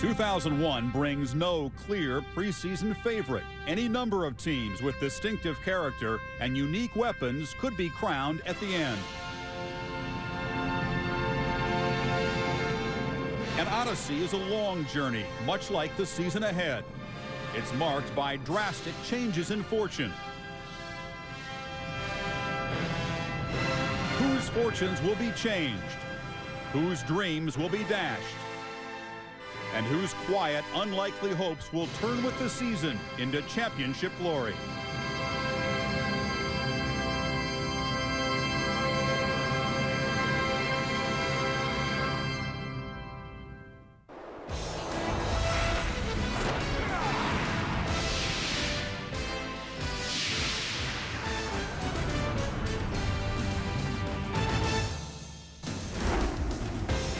2001 brings no clear preseason favorite. Any number of teams with distinctive character and unique weapons could be crowned at the end. An odyssey is a long journey, much like the season ahead. It's marked by drastic changes in fortune. Whose fortunes will be changed? Whose dreams will be dashed? And whose quiet, unlikely hopes will turn with the season into championship glory?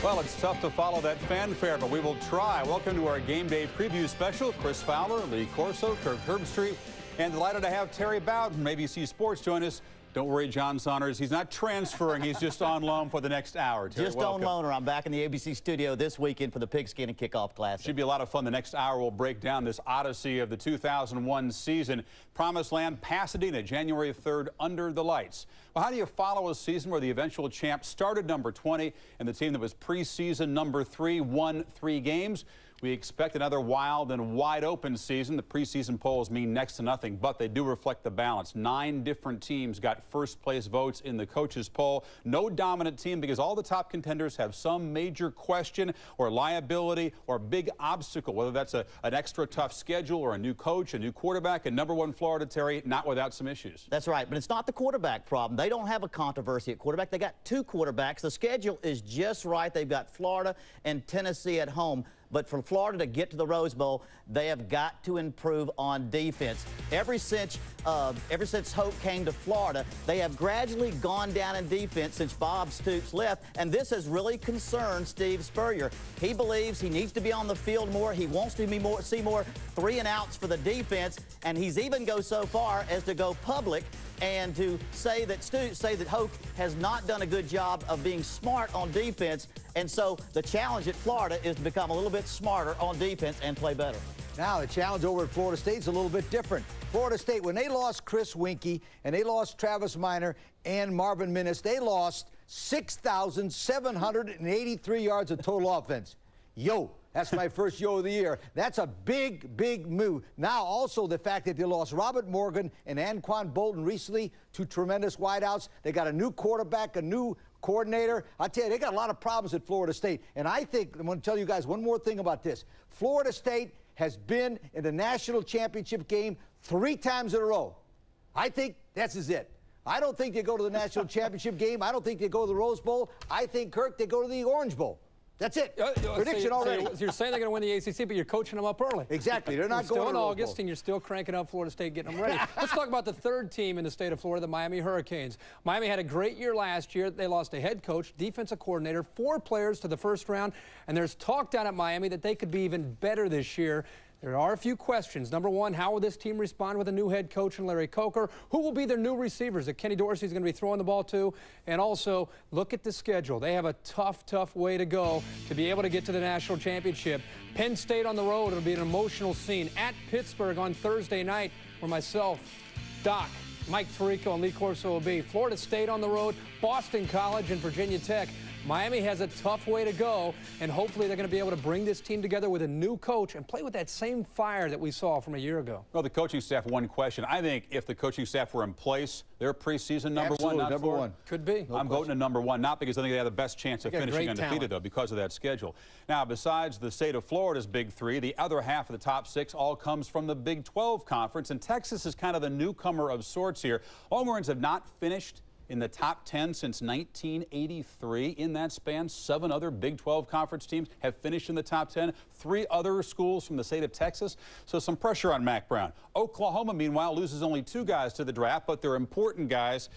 Well, it's tough to follow that fanfare, but we will try. Welcome to our Game Day preview special. Chris Fowler, Lee Corso, Kirk Herbstreit, and delighted to have Terry Bowden from ABC Sports join us. Don't worry, John Saunders. He's not transferring. He's just on loan for the next hour. Terry, just welcome. on loaner. I'm back in the ABC studio this weekend for the Pigskin and Kickoff Classic. Should be a lot of fun. The next hour will break down this odyssey of the 2001 season. Promised Land, Pasadena, January 3rd, under the lights. Well, how do you follow a season where the eventual champ started number 20 and the team that was preseason number 3 won 3 games? We expect another wild and wide open season. The preseason polls mean next to nothing, but they do reflect the balance. 9 different teams got first place votes in the coaches poll. No dominant team because all the top contenders have some major question or liability or big obstacle, whether that's an extra tough schedule or a new coach, a new quarterback, and number 1 Florida, Terry, not without some issues. That's right, but it's not the quarterback problem. They don't have a controversy at quarterback. They got 2 quarterbacks. The schedule is just right. They've got Florida and Tennessee at home. But for Florida to get to the Rose Bowl, they have got to improve on defense. Ever since Hope came to Florida, they have gradually gone down in defense since Bob Stoops left, and this has really concerned Steve Spurrier. He believes he needs to be on the field more. He wants to see more 3-and-outs for the defense, and he's even go so far as to go public and to say that Hope has not done a good job of being smart on defense. And so the challenge at Florida is to become a little bit smarter on defense and play better. Now the challenge over at Florida State is a little bit different. Florida State, when they lost Chris Winkie and they lost Travis Minor and Marvin Minnis, they lost 6,783 yards of total offense. Yo, that's my first yo of the year. That's a big, big move. Now, also the fact that they lost Robert Morgan and Anquan Bolton recently, 2 tremendous wideouts. They got a new quarterback, a new coordinator. I tell you, they got a lot of problems at Florida State. And I think, I'm going to tell you guys one more thing about this. Florida State has been in the national championship game 3 times in a row. I think this is it. I don't think they go to the national championship game. I don't think they go to the Rose Bowl. I think, Kirk, they go to the Orange Bowl. That's it. Prediction already. So you're saying they're going to win the ACC, but you're coaching them up early. Exactly. They're not going still in August, and you're still cranking up Florida State, getting them ready. Let's talk about the 3rd team in the state of Florida, the Miami Hurricanes. Miami had a great year last year. They lost a head coach, defensive coordinator, 4 players to the first round, and there's talk down at Miami that they could be even better this year. There are a few questions. Number 1, how will this team respond with a new head coach and Larry Coker? Who will be their new receivers that Kenny Dorsey's going to be throwing the ball to? And also, look at the schedule. They have a tough, tough way to go to be able to get to the national championship. Penn State on the road, it'll be an emotional scene. At Pittsburgh on Thursday night, where myself, Doc, Mike Tirico, and Lee Corso will be. Florida State on the road, Boston College, and Virginia Tech. Miami has a tough way to go, and hopefully they're going to be able to bring this team together with a new coach and play with that same fire that we saw from a year ago. Well, the coaching staff, one question. I think if the coaching staff were in place, they're preseason number 1, not number 1. Could be. I'm voting to number 1, not because I think they have the best chance of finishing undefeated, though, because of that schedule. Now, besides the state of Florida's Big 3, the other half of the top 6 all comes from the Big 12 conference, and Texas is kind of the newcomer of sorts here. Longhorns have not finished in the top 10 since 1983. In that span, 7 other Big 12 conference teams have finished in the top 10. 3 other schools from the state of Texas. So some pressure on Mack Brown. Oklahoma, meanwhile, loses only 2 guys to the draft, but they're important guys.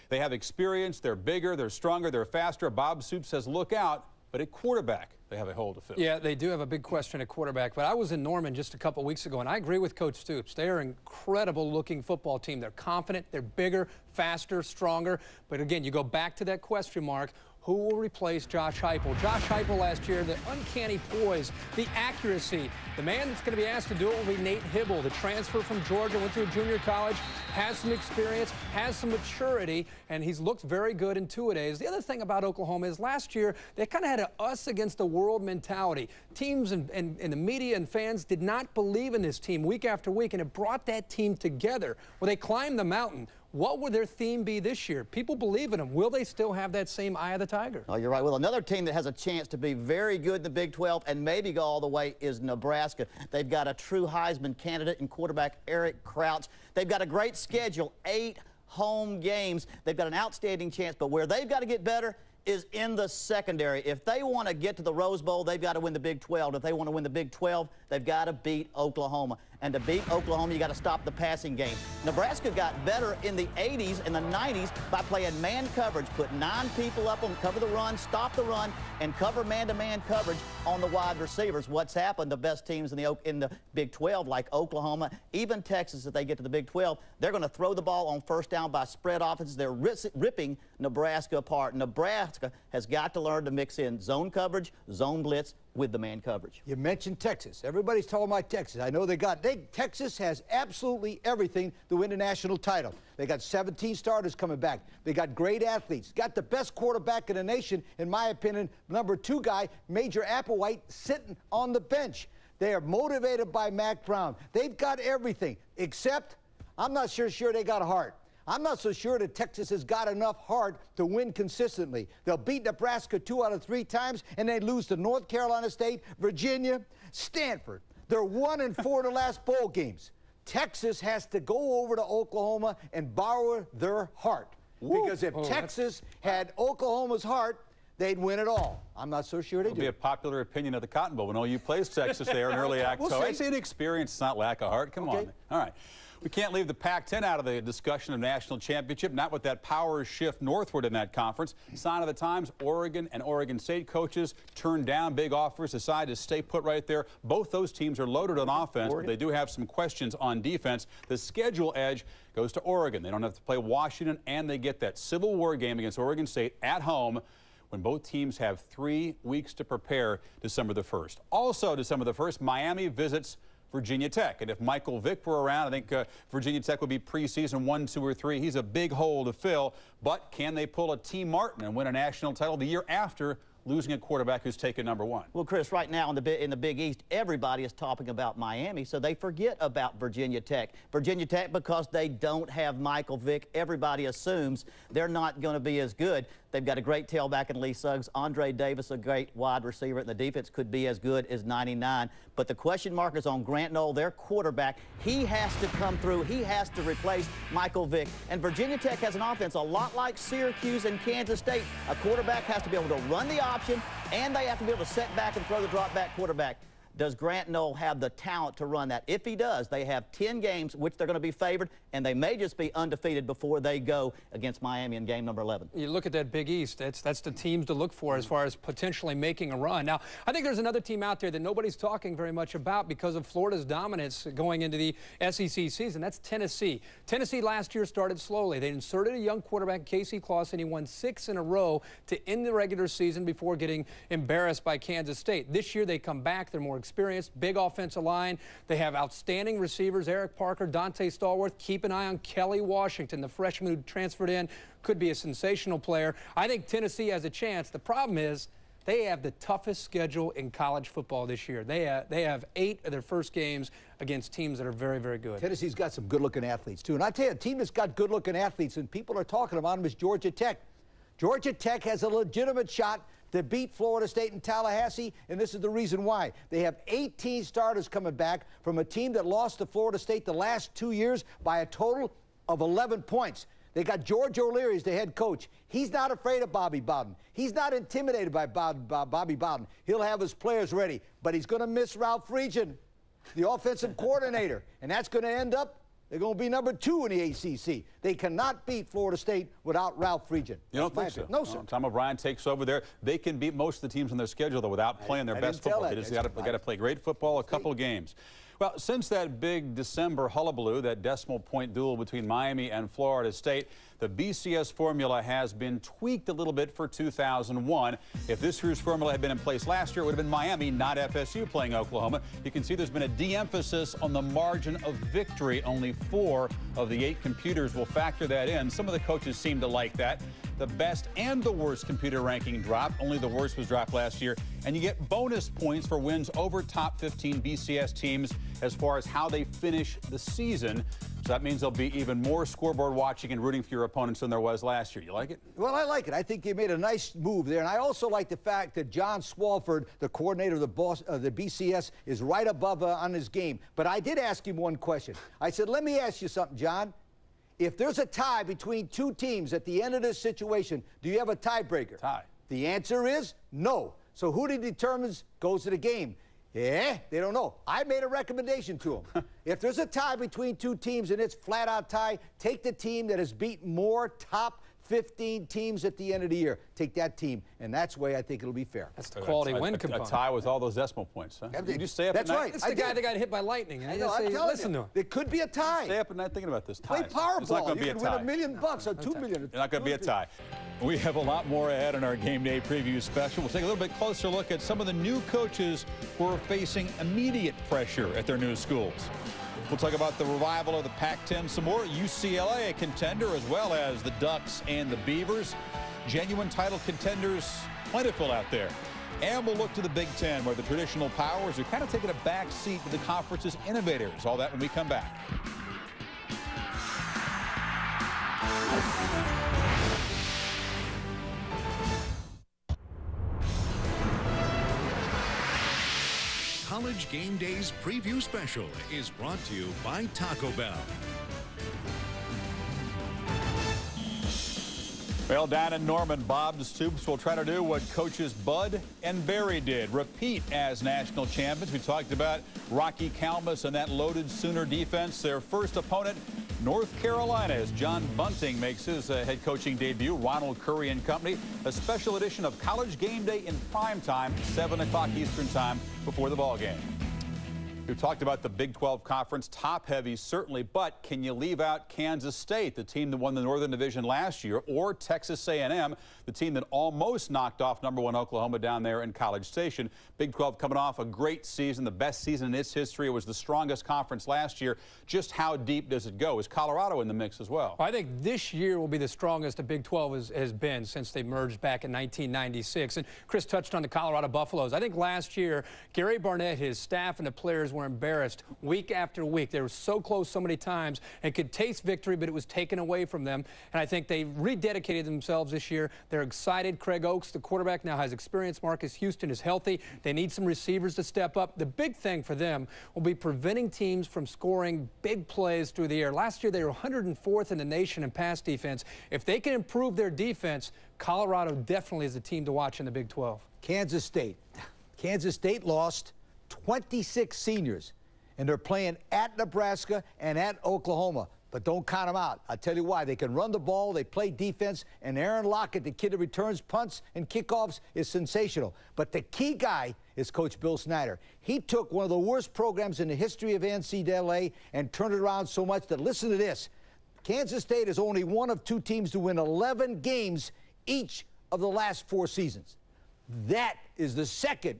They have experience, they're bigger, they're stronger, they're faster. Bob Stoops says, look out. But at quarterback, they have a hole to fill. Yeah, they do have a big question at quarterback. But I was in Norman just a couple weeks ago, and I agree with Coach Stoops. They are an incredible-looking football team. They're confident, they're bigger, faster, stronger. But again, you go back to that question mark. who will replace Josh Heupel. Josh Heupel last year, the uncanny poise, the accuracy. The man that's going to be asked to do it will be Nate Hibble, the transfer from Georgia, went to a junior college, has some experience, has some maturity, and he's looked very good in two-a-days. The other thing about Oklahoma is last year, they kind of had an us against the world mentality. Teams and the media and fans did not believe in this team week after week, and it brought that team together. Well, they climbed the mountain. What would their theme be this year? People believe in them. Will they still have that same eye of the tiger? Oh, you're right. Well, another team that has a chance to be very good in the Big 12 and maybe go all the way is Nebraska. They've got a true Heisman candidate in quarterback Eric Crouch. They've got a great schedule, 8 home games. They've got an outstanding chance, but where they've got to get better is in the secondary. If they want to get to the Rose Bowl, they've got to win the Big 12. If they want to win the Big 12, they've got to beat Oklahoma. And to beat Oklahoma, you got to stop the passing game. Nebraska got better in the 80s and the 90s by playing man coverage, put 9 people up on cover the run, stop the run, and cover man-to-man coverage on the wide receivers. What's happened, the best teams in the Big 12, like Oklahoma, even Texas, if they get to the Big 12, they're going to throw the ball on first down by spread offenses. They're ripping Nebraska apart. Nebraska has got to learn to mix in zone coverage, zone blitz, with the man coverage. You mentioned Texas. Everybody's talking about Texas. I know Texas has absolutely everything to win the national title. They got 17 starters coming back. They got great athletes. Got the best quarterback in the nation, in my opinion, number 2 guy, Major Applewhite, sitting on the bench. They are motivated by Mac Brown. They've got everything, except I'm not sure they got a heart. I'm not so sure that Texas has got enough heart to win consistently. They'll beat Nebraska 2 out of 3 times, and they lose to North Carolina State, Virginia, Stanford. They're 1-4 the last bowl games. Texas has to go over to Oklahoma and borrow their heart. Because if Texas had Oklahoma's heart, they'd win it all. I'm not so sure they do. It'll be a popular opinion of the Cotton Bowl when OU plays Texas there in early October. We'll It's inexperience, it's not lack of heart. Come on. All right. We can't leave the Pac-10 out of the discussion of national championship, not with that power shift northward in that conference. Sign of the times, Oregon and Oregon State coaches turned down big offers, decide to stay put right there. Both those teams are loaded on offense, but they do have some questions on defense. The schedule edge goes to Oregon. They don't have to play Washington, and they get that Civil War game against Oregon State at home, when both teams have 3 weeks to prepare December the 1st. Also December the 1st, Miami visits Virginia Tech. And if Michael Vick were around, I think Virginia Tech would be preseason 1, 2, or 3. He's a big hole to fill. But can they pull a T. Martin and win a national title the year after losing a quarterback who's taken number 1? Well, Chris, right now in the Big East, everybody is talking about Miami, so they forget about Virginia Tech. Virginia Tech, because they don't have Michael Vick, everybody assumes they're not going to be as good. They've got a great tailback in Lee Suggs. Andre Davis, a great wide receiver, and the defense could be as good as 99. But the question mark is on Grant Knoll, their quarterback. He has to come through. He has to replace Michael Vick. And Virginia Tech has an offense a lot like Syracuse and Kansas State. A quarterback has to be able to run the option, and they have to be able to set back and throw the drop back quarterback. Does Grant Knoll have the talent to run that? If he does, they have 10 games, which they're going to be favored, and they may just be undefeated before they go against Miami in game number 11. You look at that Big East, that's the teams to look for as far as potentially making a run. Now, I think there's another team out there that nobody's talking very much about because of Florida's dominance going into the SEC season. That's Tennessee. Tennessee last year started slowly. They inserted a young quarterback, Casey Clausen. He won 6 in a row to end the regular season before getting embarrassed by Kansas State. This year they come back. They're more experienced, big offensive line. They have outstanding receivers, Eric Parker, Dante Stallworth. Keep an eye on Kelly Washington, the freshman who transferred in, could be a sensational player. I think Tennessee has a chance. The problem is they have the toughest schedule in college football this year. They have 8 of their first games against teams that are very, very good. Tennessee's got some good-looking athletes, too. And I tell you, a team that's got good-looking athletes, and people are talking about them, is Georgia Tech. Georgia Tech has a legitimate shot to beat Florida State in Tallahassee, and this is the reason why. They have 18 starters coming back from a team that lost to Florida State the last 2 years by a total of 11 points. They got George O'Leary as the head coach. He's not afraid of Bobby Bowden. He's not intimidated by Bobby Bowden. He'll have his players ready, but he's going to miss Ralph Friedgen, the offensive coordinator, and that's going to end up they're going to be number 2 in the ACC. They cannot beat Florida State without Ralph Friedgen. You don't think so? No, sir. Tom O'Brien takes over there. They can beat most of the teams on their schedule, though, without playing their best football. They just got to play great football, a couple of games. Well, since that big December hullabaloo, that decimal point duel between Miami and Florida State, The BCS formula has been tweaked a little bit for 2001. If this year's formula had been in place last year, it would have been Miami, not FSU, playing Oklahoma. You can see there's been a de-emphasis on the margin of victory. Only 4 of the 8 computers will factor that in. Some of the coaches seem to like that. The best and the worst computer ranking drop. Only the worst was dropped last year. And you get bonus points for wins over top 15 BCS teams as far as how they finish the season. So that means there'll be even more scoreboard watching and rooting for your opponents than there was last year. You like it? Well, I like it. I think you made a nice move there. And I also like the fact that John Swalford, the coordinator of the BCS, is right above on his game. But I did ask him one question. I said, let me ask you something, John. If there's a tie between 2 teams at the end of this situation, do you have a tiebreaker? Tie. The answer is no. So who determines goes to the game? Yeah, they don't know. I made a recommendation to them. If there's a tie between 2 teams and it's flat-out tie, take the team that has beaten more top 15 teams at the end of the year. Take that team, and that's the way I think it'll be fair. That's the quality win component. A tie with all those decimal points, huh? Did you stay up That's at night? right. It's the guy that got hit by lightning. I know, I'm telling listen you, to him. there could be a tie. Stay up at night thinking about this. Play Ties. Powerball. It's not going to be a You tie. can win $1 million or $2 million. It's not going to be a tie. We have a lot more ahead in our game day preview special. We'll take a little bit closer look at some of the new coaches who are facing immediate pressure at their new schools. We'll talk about the revival of the Pac-10 some more. UCLA, a contender, as well as the Ducks and the Beavers. Genuine title contenders plentiful out there. And we'll look to the Big Ten, where the traditional powers are kind of taking a back seat to the conference's innovators. All that when we come back. College Game Day's preview special is brought to you by Taco Bell. Well, down in Norman, Bob Stoops will try to do what coaches Bud and Barry did, repeat as national champions. We talked about Rocky Kalmus and that loaded Sooner defense. Their first opponent, North Carolina, as John Bunting makes his head coaching debut. Ronald Curry and company. A special edition of College Game Day in prime time, 7 o'clock Eastern time before the ball game. We talked about the Big 12 Conference, top-heavy certainly, but can you leave out Kansas State, the team that won the Northern Division last year, or Texas A&M, the team that almost knocked off #1 Oklahoma down there in College Station? Big 12 coming off a great season, the best season in its history. It was the strongest conference last year. Just how deep does it go? Is Colorado in the mix as well? I think this year will be the strongest the Big 12 has been since they merged back in 1996. And Chris touched on the Colorado Buffaloes. I think last year, Gary Barnett, his staff, and the players were embarrassed week after week. They were so close so many times and could taste victory, but it was taken away from them. And I think they rededicated themselves this year. They're excited. Craig Oaks, the quarterback, now has experience. Marcus Houston is healthy. They need some receivers to step up. The big thing for them will be preventing teams from scoring big plays through the air. Last year, they were 104th in the nation in pass defense. If they can improve their defense, Colorado definitely is the team to watch in the Big 12. Kansas State. Kansas State lost 26 seniors, and they're playing at Nebraska and at Oklahoma. But don't count them out. I'll tell you why. They can run the ball, they play defense, and Aaron Lockett, the kid that returns punts and kickoffs, is sensational. But the key guy is Coach Bill Snyder. He took one of the worst programs in the history of NCAA and turned it around so much that, listen to this, Kansas State is only one of 2 teams to win 11 games each of the last 4 seasons. That is the second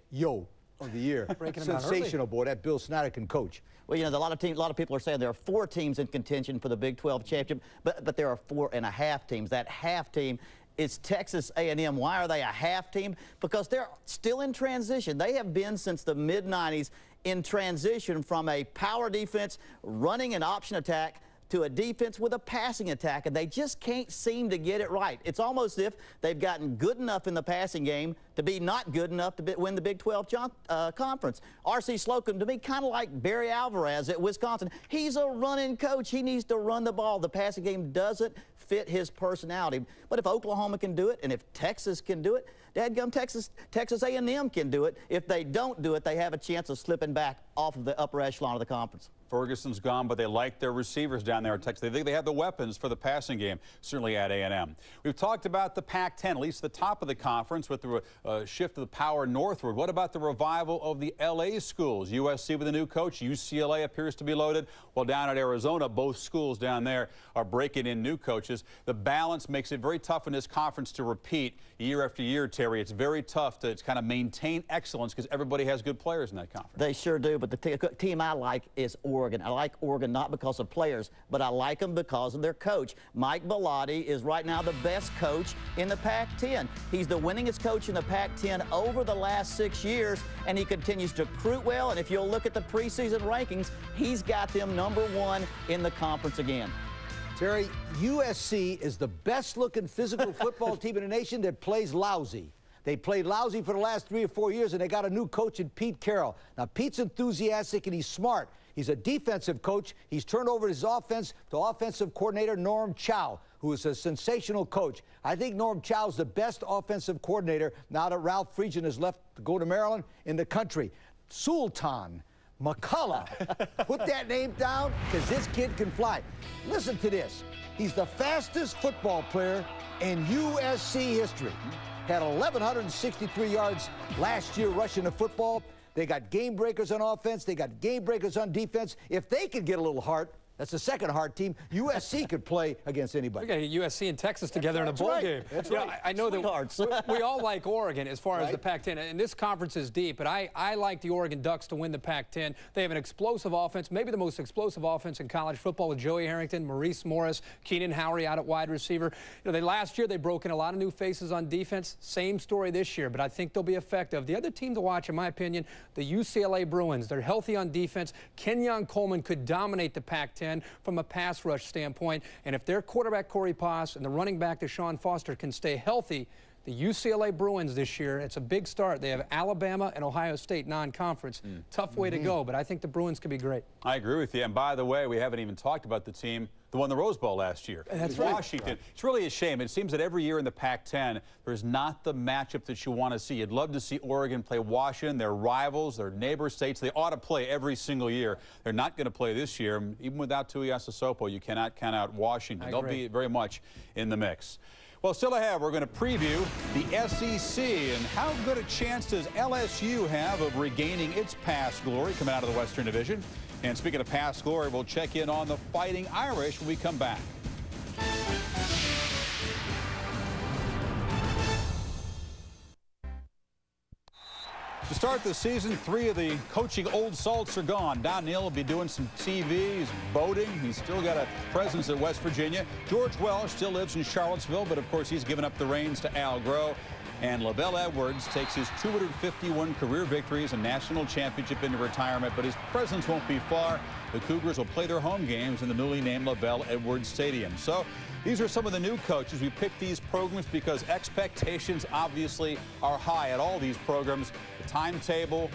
of the year. Sensational, boy. That Bill Snyder can coach. Well, you know, a lot of people are saying there are 4 teams in contention for the Big 12 championship, but there are 4.5 teams. That half team is Texas A&M. Why are they a half team? Because they're still in transition. They have been since the mid-90s in transition from a power defense running an option attack to a defense with a passing attack, and they just can't seem to get it right. It's almost as if they've gotten good enough in the passing game to be not good enough to win the Big 12 conference. R.C. Slocum, to me, kind of like Barry Alvarez at Wisconsin. He's a running coach. He needs to run the ball. The passing game doesn't fit his personality. But if Oklahoma can do it, and if Texas can do it, dadgum Texas A&M can do it. If they don't do it, they have a chance of slipping back off of the upper echelon of the conference. Ferguson's gone, but they like their receivers down there at Texas. They think they have the weapons for the passing game, certainly at A&M. We've talked about the Pac-10, at least the top of the conference, with the shift of the power northward. What about the revival of the L.A. schools? USC with a new coach. UCLA appears to be loaded. Well, down at Arizona, both schools down there are breaking in new coaches. The balance makes it very tough in this conference to repeat year after year, Terry. It's very tough to kind of maintain excellence because everybody has good players in that conference. They sure do, but the team I like is Oregon. I like Oregon not because of players, but I like them because of their coach. Mike Bellotti is right now the best coach in the Pac-10. He's the winningest coach in the Pac-10 over the last 6 years, and he continues to recruit well. And if you'll look at the preseason rankings, he's got them #1 in the conference again. Terry, USC is the best-looking physical football team in the nation that plays lousy. They played lousy for the last 3 or 4 years, and they got a new coach in Pete Carroll. Now, Pete's enthusiastic and he's smart. He's a defensive coach. He's turned over his offense to offensive coordinator Norm Chow, who is a sensational coach. I think Norm Chow's the best offensive coordinator now that Ralph Friedgen has left to go to Maryland in the country. Sultan McCullough. Put that name down because this kid can fly. Listen to this. He's the fastest football player in USC history. Had 1,163 yards last year rushing the football. They got game breakers on offense. They got game breakers on defense. If they could get a little heart, that's the second hard team. USC could play against anybody. We got USC and Texas together in a bowl game. That's right. I know that we all like Oregon as far as the Pac-10, and this conference is deep, but I like the Oregon Ducks to win the Pac-10. They have an explosive offense, maybe the most explosive offense in college football with Joey Harrington, Maurice Morris, Keenan Howery out at wide receiver. You know, last year they broke in a lot of new faces on defense. Same story this year, but I think they'll be effective. The other team to watch, in my opinion, the UCLA Bruins. They're healthy on defense. Kenyon Coleman could dominate the Pac-10 from a pass rush standpoint, and if their quarterback Corey Poss and the running back Deshaun Foster can stay healthy, the UCLA Bruins this year, it's a big start. They have Alabama and Ohio State non-conference. Tough way to go, but I think the Bruins could be great. I agree with you. And by the way, we haven't even talked about the team that won the Rose Bowl last year. That's right. Washington. It's really a shame. It seems that every year in the Pac-10, there's not the matchup that you want to see. You'd love to see Oregon play Washington. They're rivals. They're neighbor states. They ought to play every single year. They're not going to play this year. Even without Tuiasosopo, you cannot count out Washington. They'll be very much in the mix. Well, still ahead, we're going to preview the SEC and how good a chance does LSU have of regaining its past glory coming out of the Western Division. And speaking of past glory, we'll check in on the Fighting Irish when we come back. To start the season, 3 of the coaching old salts are gone. Don Neal will be doing some TV. He's boating. He's still got a presence at West Virginia. George Welsh still lives in Charlottesville, but of course he's given up the reins to Al Groh. And Lavelle Edwards takes his 251 career victories and national championship into retirement, but his presence won't be far. The Cougars will play their home games in the newly named Lavelle Edwards Stadium. So these are some of the new coaches. We picked these programs because expectations obviously are high at all these programs. The timetable,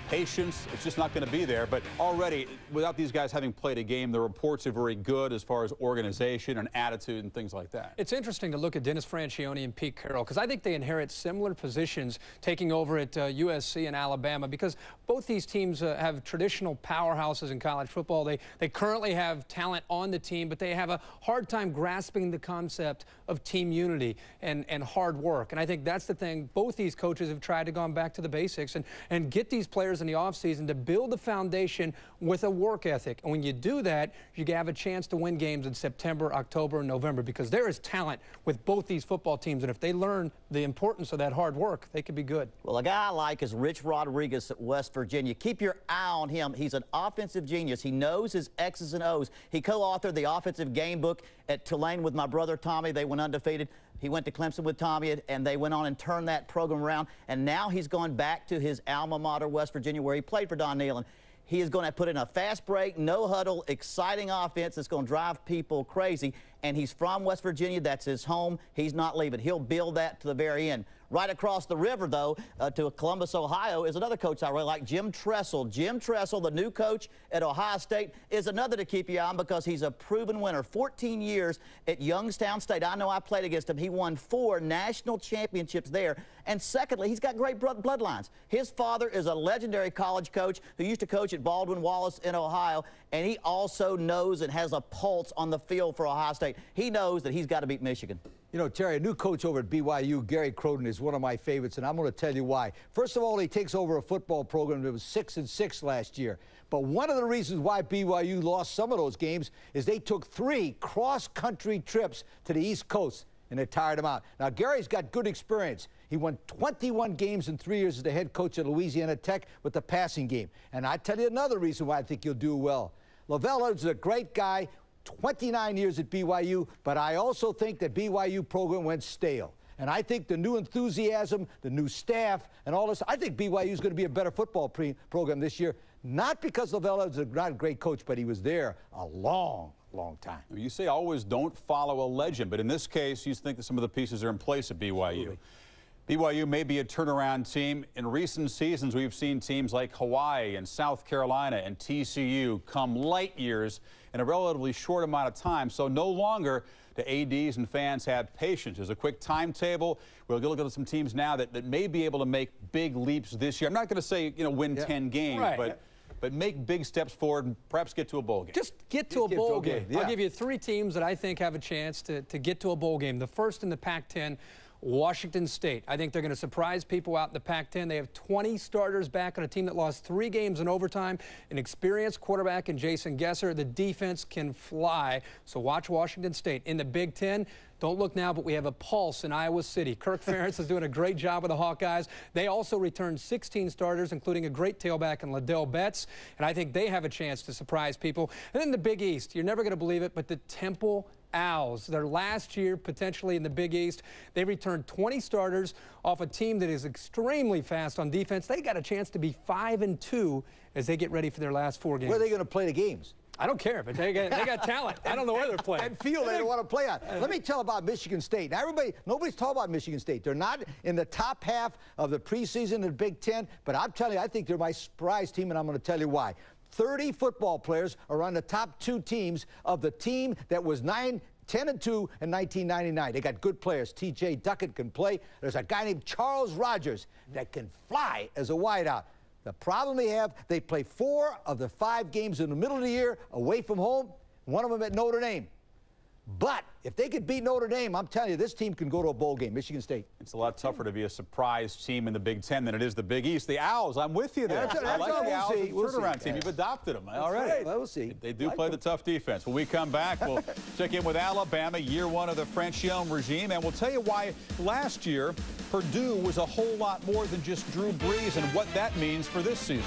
patience, it's just not going to be there. But already, without these guys having played a game, the reports are very good as far as organization and attitude and things like that. It's interesting to look at Dennis Franchione and Pete Carroll because I think they inherit similar positions taking over at USC and Alabama because both these teams have traditional powerhouses in college football. They currently have talent on the team, but they have a hard time grasping the concept of team unity and hard work. And I think that's the thing. Both these coaches have tried to go back to the basics and get these players in the offseason to build the foundation with a work ethic. And when you do that, you have a chance to win games in September, October, and November because there is talent with both these football teams. And if they learn the importance of that hard work, they could be good. Well, a guy I like is Rich Rodriguez at West Virginia. Keep your eye on him. He's an offensive genius. He knows his X's and O's. He co-authored the offensive game book at Tulane with my brother Tommy. They went undefeated. He went to Clemson with Tommy, and they went on and turned that program around. And now he's gone back to his alma mater, West Virginia, where he played for Don Nehlen. He is going to put in a fast break, no huddle, exciting offense that's going to drive people crazy. and he's from West Virginia. That's his home. He's not leaving. He'll build that to the very end. Right across the river, though, to Columbus, Ohio, is another coach I really like, Jim Tressel. Jim Tressel, the new coach at Ohio State, is another to keep your eye on because he's a proven winner. 14 years at Youngstown State. I know I played against him. He won 4 national championships there. And secondly, he's got great bloodlines. His father is a legendary college coach who used to coach at Baldwin Wallace in Ohio, and he also knows and has a pulse on the field for Ohio State. He knows that he's got to beat Michigan. You know, Terry, a new coach over at BYU, Gary Croton, is one of my favorites, and I'm going to tell you why. First of all, he takes over a football program that was 6-6 last year. But one of the reasons why BYU lost some of those games is they took 3 cross-country trips to the East Coast, and it tired him out. Now, Gary's got good experience. He won 21 games in 3 years as the head coach at Louisiana Tech with the passing game. And I tell you another reason why I think he'll do well. Lavelle is a great guy. 29 years at BYU, but I also think that BYU program went stale. And I think the new enthusiasm, the new staff, and all this, I think BYU is going to be a better football program this year, not because Lavelle is not a great coach, but he was there a long time. You say always don't follow a legend, but in this case, you think that some of the pieces are in place at BYU. Absolutely. BYU may be a turnaround team. In recent seasons, we've seen teams like Hawaii and South Carolina and TCU come light years in a relatively short amount of time. So no longer do ADs and fans have patience. There's a quick timetable. We'll look at some teams now that may be able to make big leaps this year. I'm not going to say, win 10 games, right. but make big steps forward and perhaps get to a bowl game. Just get to a bowl game. Yeah. I'll give you 3 teams that I think have a chance to get to a bowl game. The first in the Pac-10, Washington State. I think they're going to surprise people out in the Pac-10. They have 20 starters back on a team that lost 3 games in overtime. An experienced quarterback in Jason Gesser. The defense can fly, so watch Washington State. In the Big Ten, don't look now, but we have a pulse in Iowa City. Kirk Ferentz is doing a great job with the Hawkeyes. They also returned 16 starters, including a great tailback in Liddell Betts, and I think they have a chance to surprise people. And then the Big East, you're never going to believe it, but the Temple Owls, their last year potentially in the Big East, they returned 20 starters off a team that is extremely fast on defense. They got a chance to be 5-2 as they get ready for their last 4 games. Where are they going to play the games? I don't care, but they got talent. I don't know where they're playing. And field they don't want to play on. Let me tell about Michigan State. Now, nobody's talking about Michigan State. They're not in the top half of the preseason in the Big Ten, but I'm telling you, I think they're my surprise team, and I'm going to tell you why. 30 football players are on the top 2 teams of the team that was 10-2 in 1999. They got good players. T.J. Duckett can play. There's a guy named Charles Rogers that can fly as a wideout. The problem they play 4 of the 5 games in the middle of the year away from home, one of them at Notre Dame. But if they could beat Notre Dame, I'm telling you, this team can go to a bowl game, Michigan State. It's a lot tougher to be a surprise team in the Big Ten than it is the Big East. The Owls, I'm with you there. I like the Owls as a turnaround team. You've adopted them. All right. Well, we'll see. They do play the tough defense. When we come back, we'll check in with Alabama, year 1 of the French-Young regime, and we'll tell you why last year Purdue was a whole lot more than just Drew Brees and what that means for this season.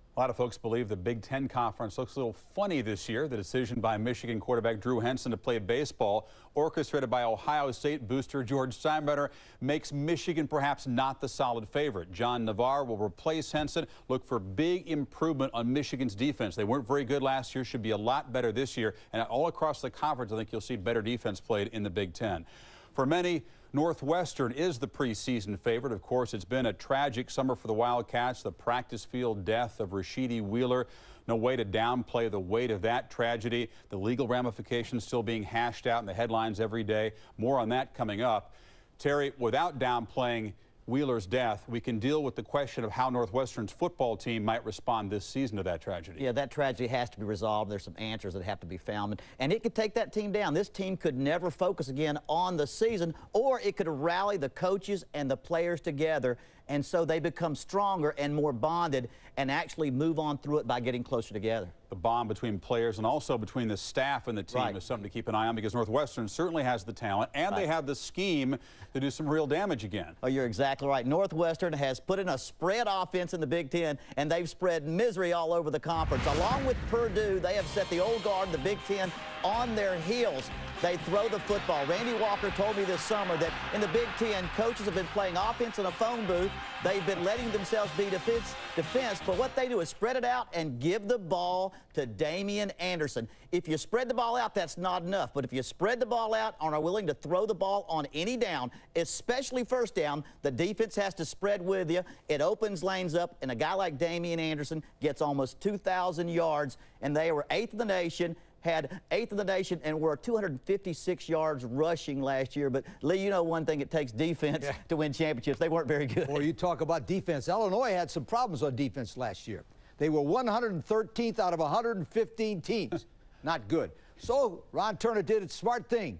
A lot of folks believe the Big Ten Conference looks a little funny this year. The decision by Michigan quarterback Drew Henson to play baseball, orchestrated by Ohio State booster George Steinbrenner, makes Michigan perhaps not the solid favorite. John Navarre will replace Henson. Look for big improvement on Michigan's defense. They weren't very good last year, should be a lot better this year. And all across the conference, I think you'll see better defense played in the Big Ten. For many, Northwestern is the preseason favorite. Of course, it's been a tragic summer for the Wildcats. The practice field death of Rashidi Wheeler. No way to downplay the weight of that tragedy. The legal ramifications still being hashed out in the headlines every day. More on that coming up. Terry, without downplaying Wheeler's death, we can deal with the question of how Northwestern's football team might respond this season to that tragedy. Yeah, that tragedy has to be resolved. There's some answers that have to be found, and it could take that team down. This team could never focus again on the season, or it could rally the coaches and the players together, and so they become stronger and more bonded and actually move on through it by getting closer together. The bond between players and also between the staff and the team is something to keep an eye on, because Northwestern certainly has the talent and they have the scheme to do some real damage again. Oh, you're exactly right. Northwestern has put in a spread offense in the Big Ten, and they've spread misery all over the conference. Along with Purdue, they have set the old guard, the Big Ten, on their heels. They throw the football. Randy Walker told me this summer that in the Big Ten, coaches have been playing offense in a phone booth They've been letting themselves be defense, but what they do is spread it out and give the ball to Damian Anderson. If you spread the ball out, that's not enough. But if you spread the ball out and are willing to throw the ball on any down, especially first down, the defense has to spread with you. It opens lanes up, and a guy like Damian Anderson gets almost 2,000 yards, and they were 8th in the nation. Had 8th in the nation and were 256 yards rushing last year. But, Lee, you know one thing, it takes defense to win championships. They weren't very good. Well, you talk about defense. Illinois had some problems on defense last year. They were 113th out of 115 teams. Not good. So Ron Turner did a smart thing.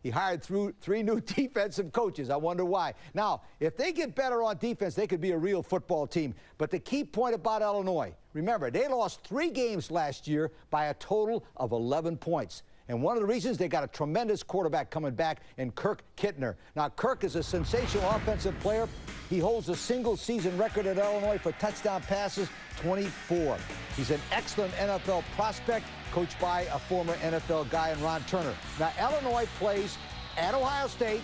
He hired 3 new defensive coaches. I wonder why. Now, if they get better on defense, they could be a real football team. But the key point about Illinois, remember, they lost 3 games last year by a total of 11 points. And one of the reasons, they got a tremendous quarterback coming back in Kirk Kittner. Now, Kirk is a sensational offensive player. He holds a single-season record at Illinois for touchdown passes, 24. He's an excellent NFL prospect, coached by a former NFL guy in Ron Turner. Now, Illinois plays at Ohio State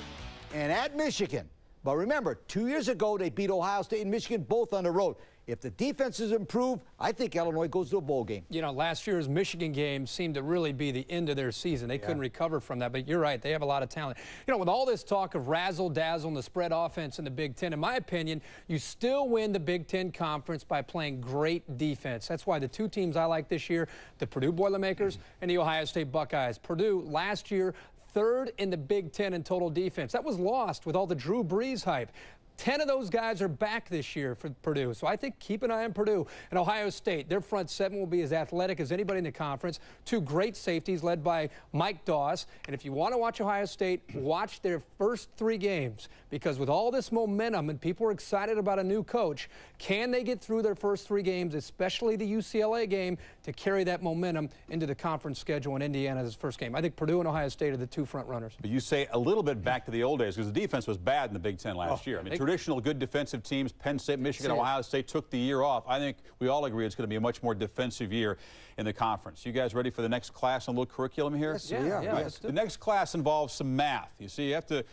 and at Michigan. But remember, 2 years ago, they beat Ohio State and Michigan both on the road. If the defenses improve, I think Illinois goes to a bowl game. You know, last year's Michigan game seemed to really be the end of their season. They couldn't recover from that, but you're right, they have a lot of talent. You know, with all this talk of razzle-dazzle and the spread offense in the Big Ten, in my opinion, you still win the Big Ten Conference by playing great defense. That's why the 2 teams I like this year, the Purdue Boilermakers and the Ohio State Buckeyes. Purdue, last year, 3rd in the Big Ten in total defense. That was lost with all the Drew Brees hype. 10 of those guys are back this year for Purdue. So I think keep an eye on Purdue. And Ohio State, their front 7 will be as athletic as anybody in the conference. 2 great safeties led by Mike Doss. And if you want to watch Ohio State, watch their first 3 games. Because with all this momentum and people are excited about a new coach, can they get through their first 3 games, especially the UCLA game, to carry that momentum into the conference schedule in Indiana's first game? I think Purdue and Ohio State are the 2 front runners. But you say a little bit back to the old days, because the defense was bad in the Big Ten last year. I mean, traditional good defensive teams, Penn State, Michigan, Ohio State took the year off. I think we all agree it's going to be a much more defensive year in the conference. You guys ready for the next class on a little curriculum here? Yes, we are. Right. The next class involves some math. You see, you have to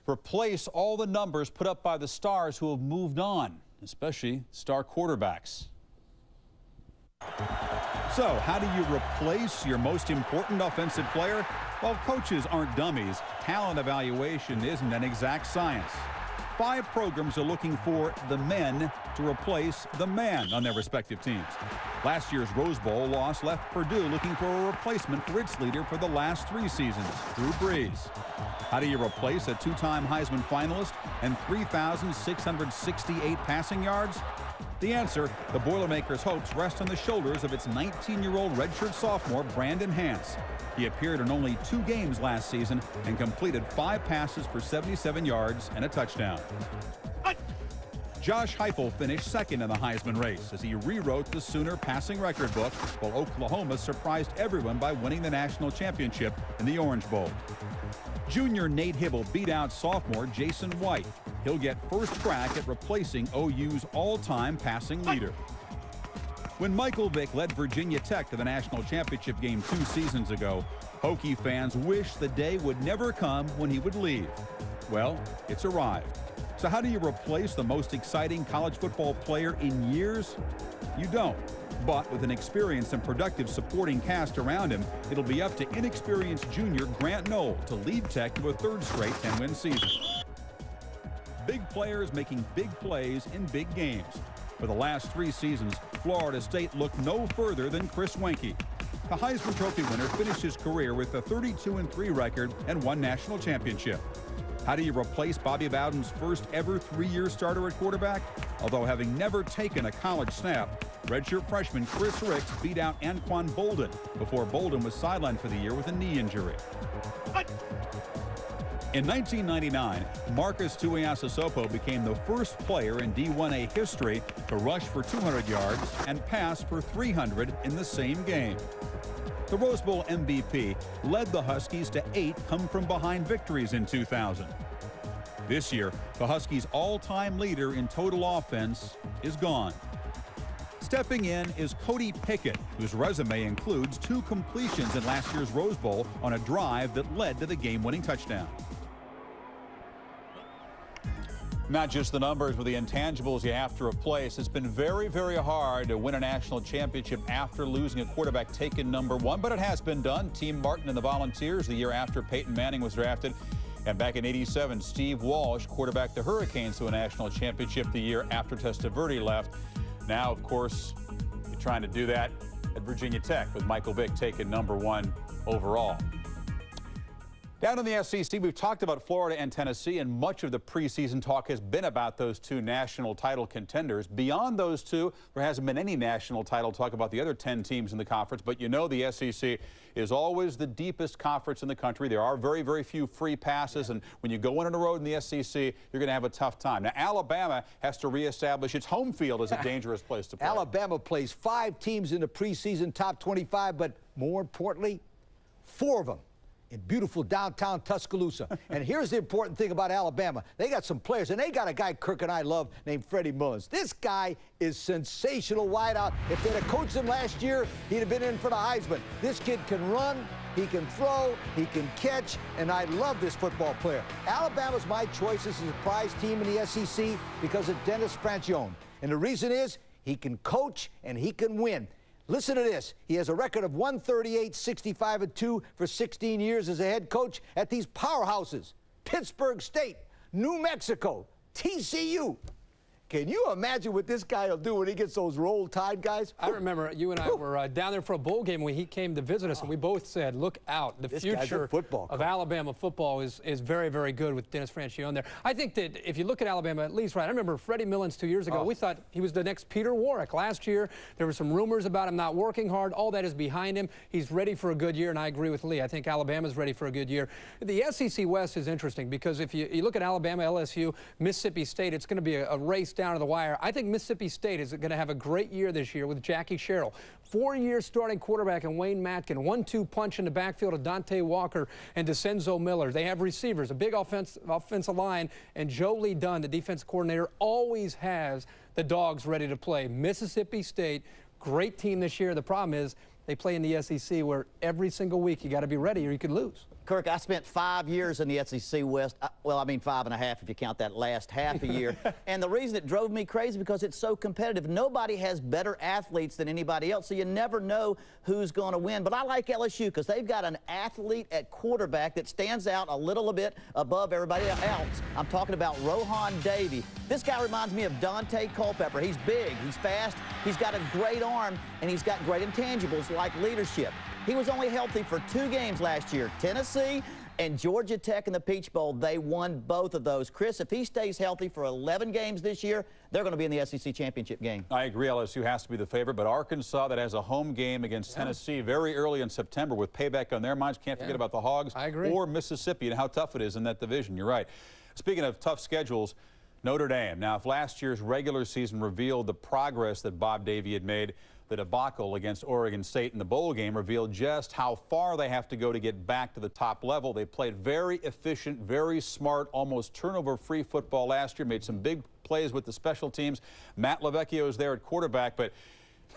replace all the numbers put up by the stars who have moved on, especially star quarterbacks. So, how do you replace your most important offensive player? Well, coaches aren't dummies. Talent evaluation isn't an exact science. 5 programs are looking for the men to replace the man on their respective teams. Last year's Rose Bowl loss left Purdue looking for a replacement for its leader for the last 3 seasons, Drew Brees. How do you replace a 2-time Heisman finalist and 3,668 passing yards? The answer, the Boilermakers' hopes rest on the shoulders of its 19-year-old redshirt sophomore, Brandon Hance. He appeared in only 2 games last season and completed 5 passes for 77 yards and a touchdown. Josh Heupel finished 2nd in the Heisman race as he rewrote the Sooner passing record book, while Oklahoma surprised everyone by winning the national championship in the Orange Bowl. Junior Nate Hibble beat out sophomore Jason White. He'll get first crack at replacing OU's all-time passing leader. When Michael Vick led Virginia Tech to the national championship game 2 seasons ago, Hokie fans wished the day would never come when he would leave. Well, it's arrived. So how do you replace the most exciting college football player in years? You don't. But with an experienced and productive supporting cast around him, it'll be up to inexperienced junior Grant Knoll to lead Tech to a 3rd straight 10-win season. Big players making big plays in big games. For the last 3 seasons, Florida State looked no further than Chris Weinke. The Heisman Trophy winner finished his career with a 32-3 record and 1 national championship. How do you replace Bobby Bowden's first ever 3-year starter at quarterback? Although having never taken a college snap, redshirt freshman Chris Ricks beat out Anquan Bolden before Bolden was sidelined for the year with a knee injury. In 1999, Marcus Tuiasosopo became the first player in D1A history to rush for 200 yards and pass for 300 in the same game. The Rose Bowl MVP led the Huskies to 8 come-from-behind victories in 2000. This year, the Huskies' all-time leader in total offense is gone. Stepping in is Cody Pickett, whose resume includes 2 completions in last year's Rose Bowl on a drive that led to the game-winning touchdown. Not just the numbers, but the intangibles you have to replace. It's been very, very hard to win a national championship after losing a quarterback taken #1, but it has been done. Team Martin and the Volunteers the year after Peyton Manning was drafted. And back in '87, Steve Walsh quarterbacked the Hurricanes to a national championship the year after Testaverde left. Now, of course, you're trying to do that at Virginia Tech with Michael Vick taken #1 overall. Down in the SEC, we've talked about Florida and Tennessee, and much of the preseason talk has been about those two national title contenders. Beyond those two, there hasn't been any national title talk about the other 10 teams in the conference, but you know the SEC is always the deepest conference in the country. There are very, very few free passes, and when you go in on the road in the SEC, you're going to have a tough time. Now, Alabama has to reestablish its home field as a dangerous place to play. Alabama plays 5 teams in the preseason top 25, but more importantly, 4 of them in beautiful downtown Tuscaloosa. And here's the important thing about Alabama. They got some players, and they got a guy Kirk and I love named Freddie Mullins. This guy is sensational wideout. If they'd have coached him last year, he'd have been in for the Heisman. This kid can run, he can throw, he can catch, and I love this football player. Alabama's my choice as a prize team in the SEC because of Dennis Franchione. And the reason is he can coach and he can win. Listen to this. He has a record of 138, 65-2 for 16 years as a head coach at these powerhouses: Pittsburgh State, New Mexico, TCU. Can you imagine what this guy will do when he gets those Roll Tide guys? I remember you and I were down there for a bowl game when he came to visit us, and we both said, look out. The future of Alabama football is very, very good with Dennis Franchione there. I think that if you look at Alabama, at least right, I remember Freddie Mullins 2 years ago. We thought he was the next Peter Warrick. Last year, there were some rumors about him not working hard. All that is behind him. He's ready for a good year, and I agree with Lee. I think Alabama's ready for a good year. The SEC West is interesting because if you look at Alabama, LSU, Mississippi State, it's going to be a race down to the wire. I think Mississippi State is going to have a great year this year with Jackie Sherrill. 4-year starting quarterback and Wayne Matkin. 1-2 punch in the backfield of Dante Walker and DeCenzo Miller. They have receivers, a big offensive line, and Joe Lee Dunn, the defensive coordinator, always has the dogs ready to play. Mississippi State, great team this year. The problem is they play in the SEC where every single week you got to be ready or you could lose. Kirk, I spent 5 years in the SEC West. Well, I mean 5.5 if you count that last half a year. And the reason it drove me crazy because it's so competitive. Nobody has better athletes than anybody else, so you never know who's going to win. But I like LSU because they've got an athlete at quarterback that stands out a little bit above everybody else. I'm talking about Rohan Davey. This guy reminds me of Dante Culpepper. He's big, he's fast, he's got a great arm, and he's got great intangibles like leadership. He was only healthy for 2 games last year. Tennessee and Georgia Tech in the Peach Bowl, they won both of those. Chris, if he stays healthy for 11 games this year, they're going to be in the SEC championship game. I agree, LSU has to be the favorite, but Arkansas, that has a home game against Tennessee very early in September with payback on their minds. Can't forget about the Hogs. I agree. Or Mississippi and how tough it is in that division. You're right. Speaking of tough schedules, Notre Dame. Now, if last year's regular season revealed the progress that Bob Davie had made, the debacle against Oregon State in the bowl game revealed just how far they have to go to get back to the top level. They played very efficient, very smart, almost turnover-free football last year, made some big plays with the special teams. Matt LaVecchio is there at quarterback, but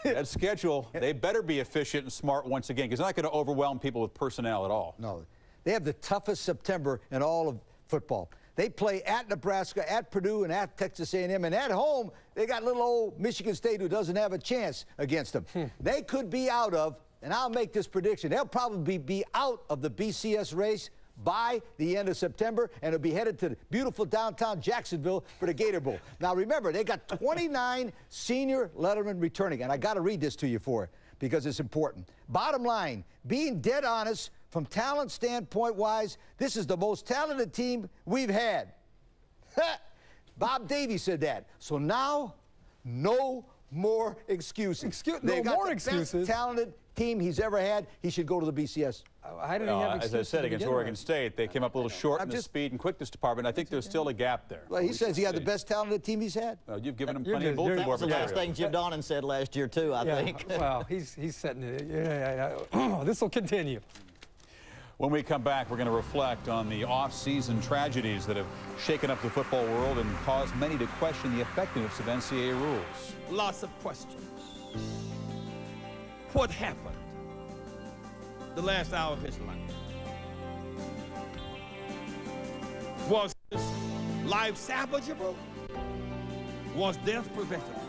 that schedule, they better be efficient and smart once again because they're not going to overwhelm people with personnel at all. No, they have the toughest September in all of football. They play at Nebraska, at Purdue, and at Texas A&M. And at home, they got little old Michigan State who doesn't have a chance against them. They could be out of, and I'll make this prediction, they'll probably be out of the BCS race by the end of September, and it'll be headed to beautiful downtown Jacksonville for the Gator Bowl. Now, remember, they got 29 senior lettermen returning, and I got to read this to you for it because it's important. Bottom line, being dead honest, from talent standpoint-wise, this is the most talented team we've had. Bob Davie said that. So now, no more excuses. No more excuses? Best talented team he's ever had. He should go to the BCS. How did he have as I said, against Oregon State, they came up a little short in the speed and quickness department. I think there's still a gap there. Well, he says he had the best talented team he's had. Well, you've given him plenty of bulletin That board was the last material. thing Jim Donnan said last year, too, I think. Well, he's setting it. Yeah. This will continue. When we come back, we're going to reflect on the off-season tragedies that have shaken up the football world and caused many to question the effectiveness of NCAA rules. Lots of questions. What happened the last hour of his life? Was this life salvageable? Was death preventable?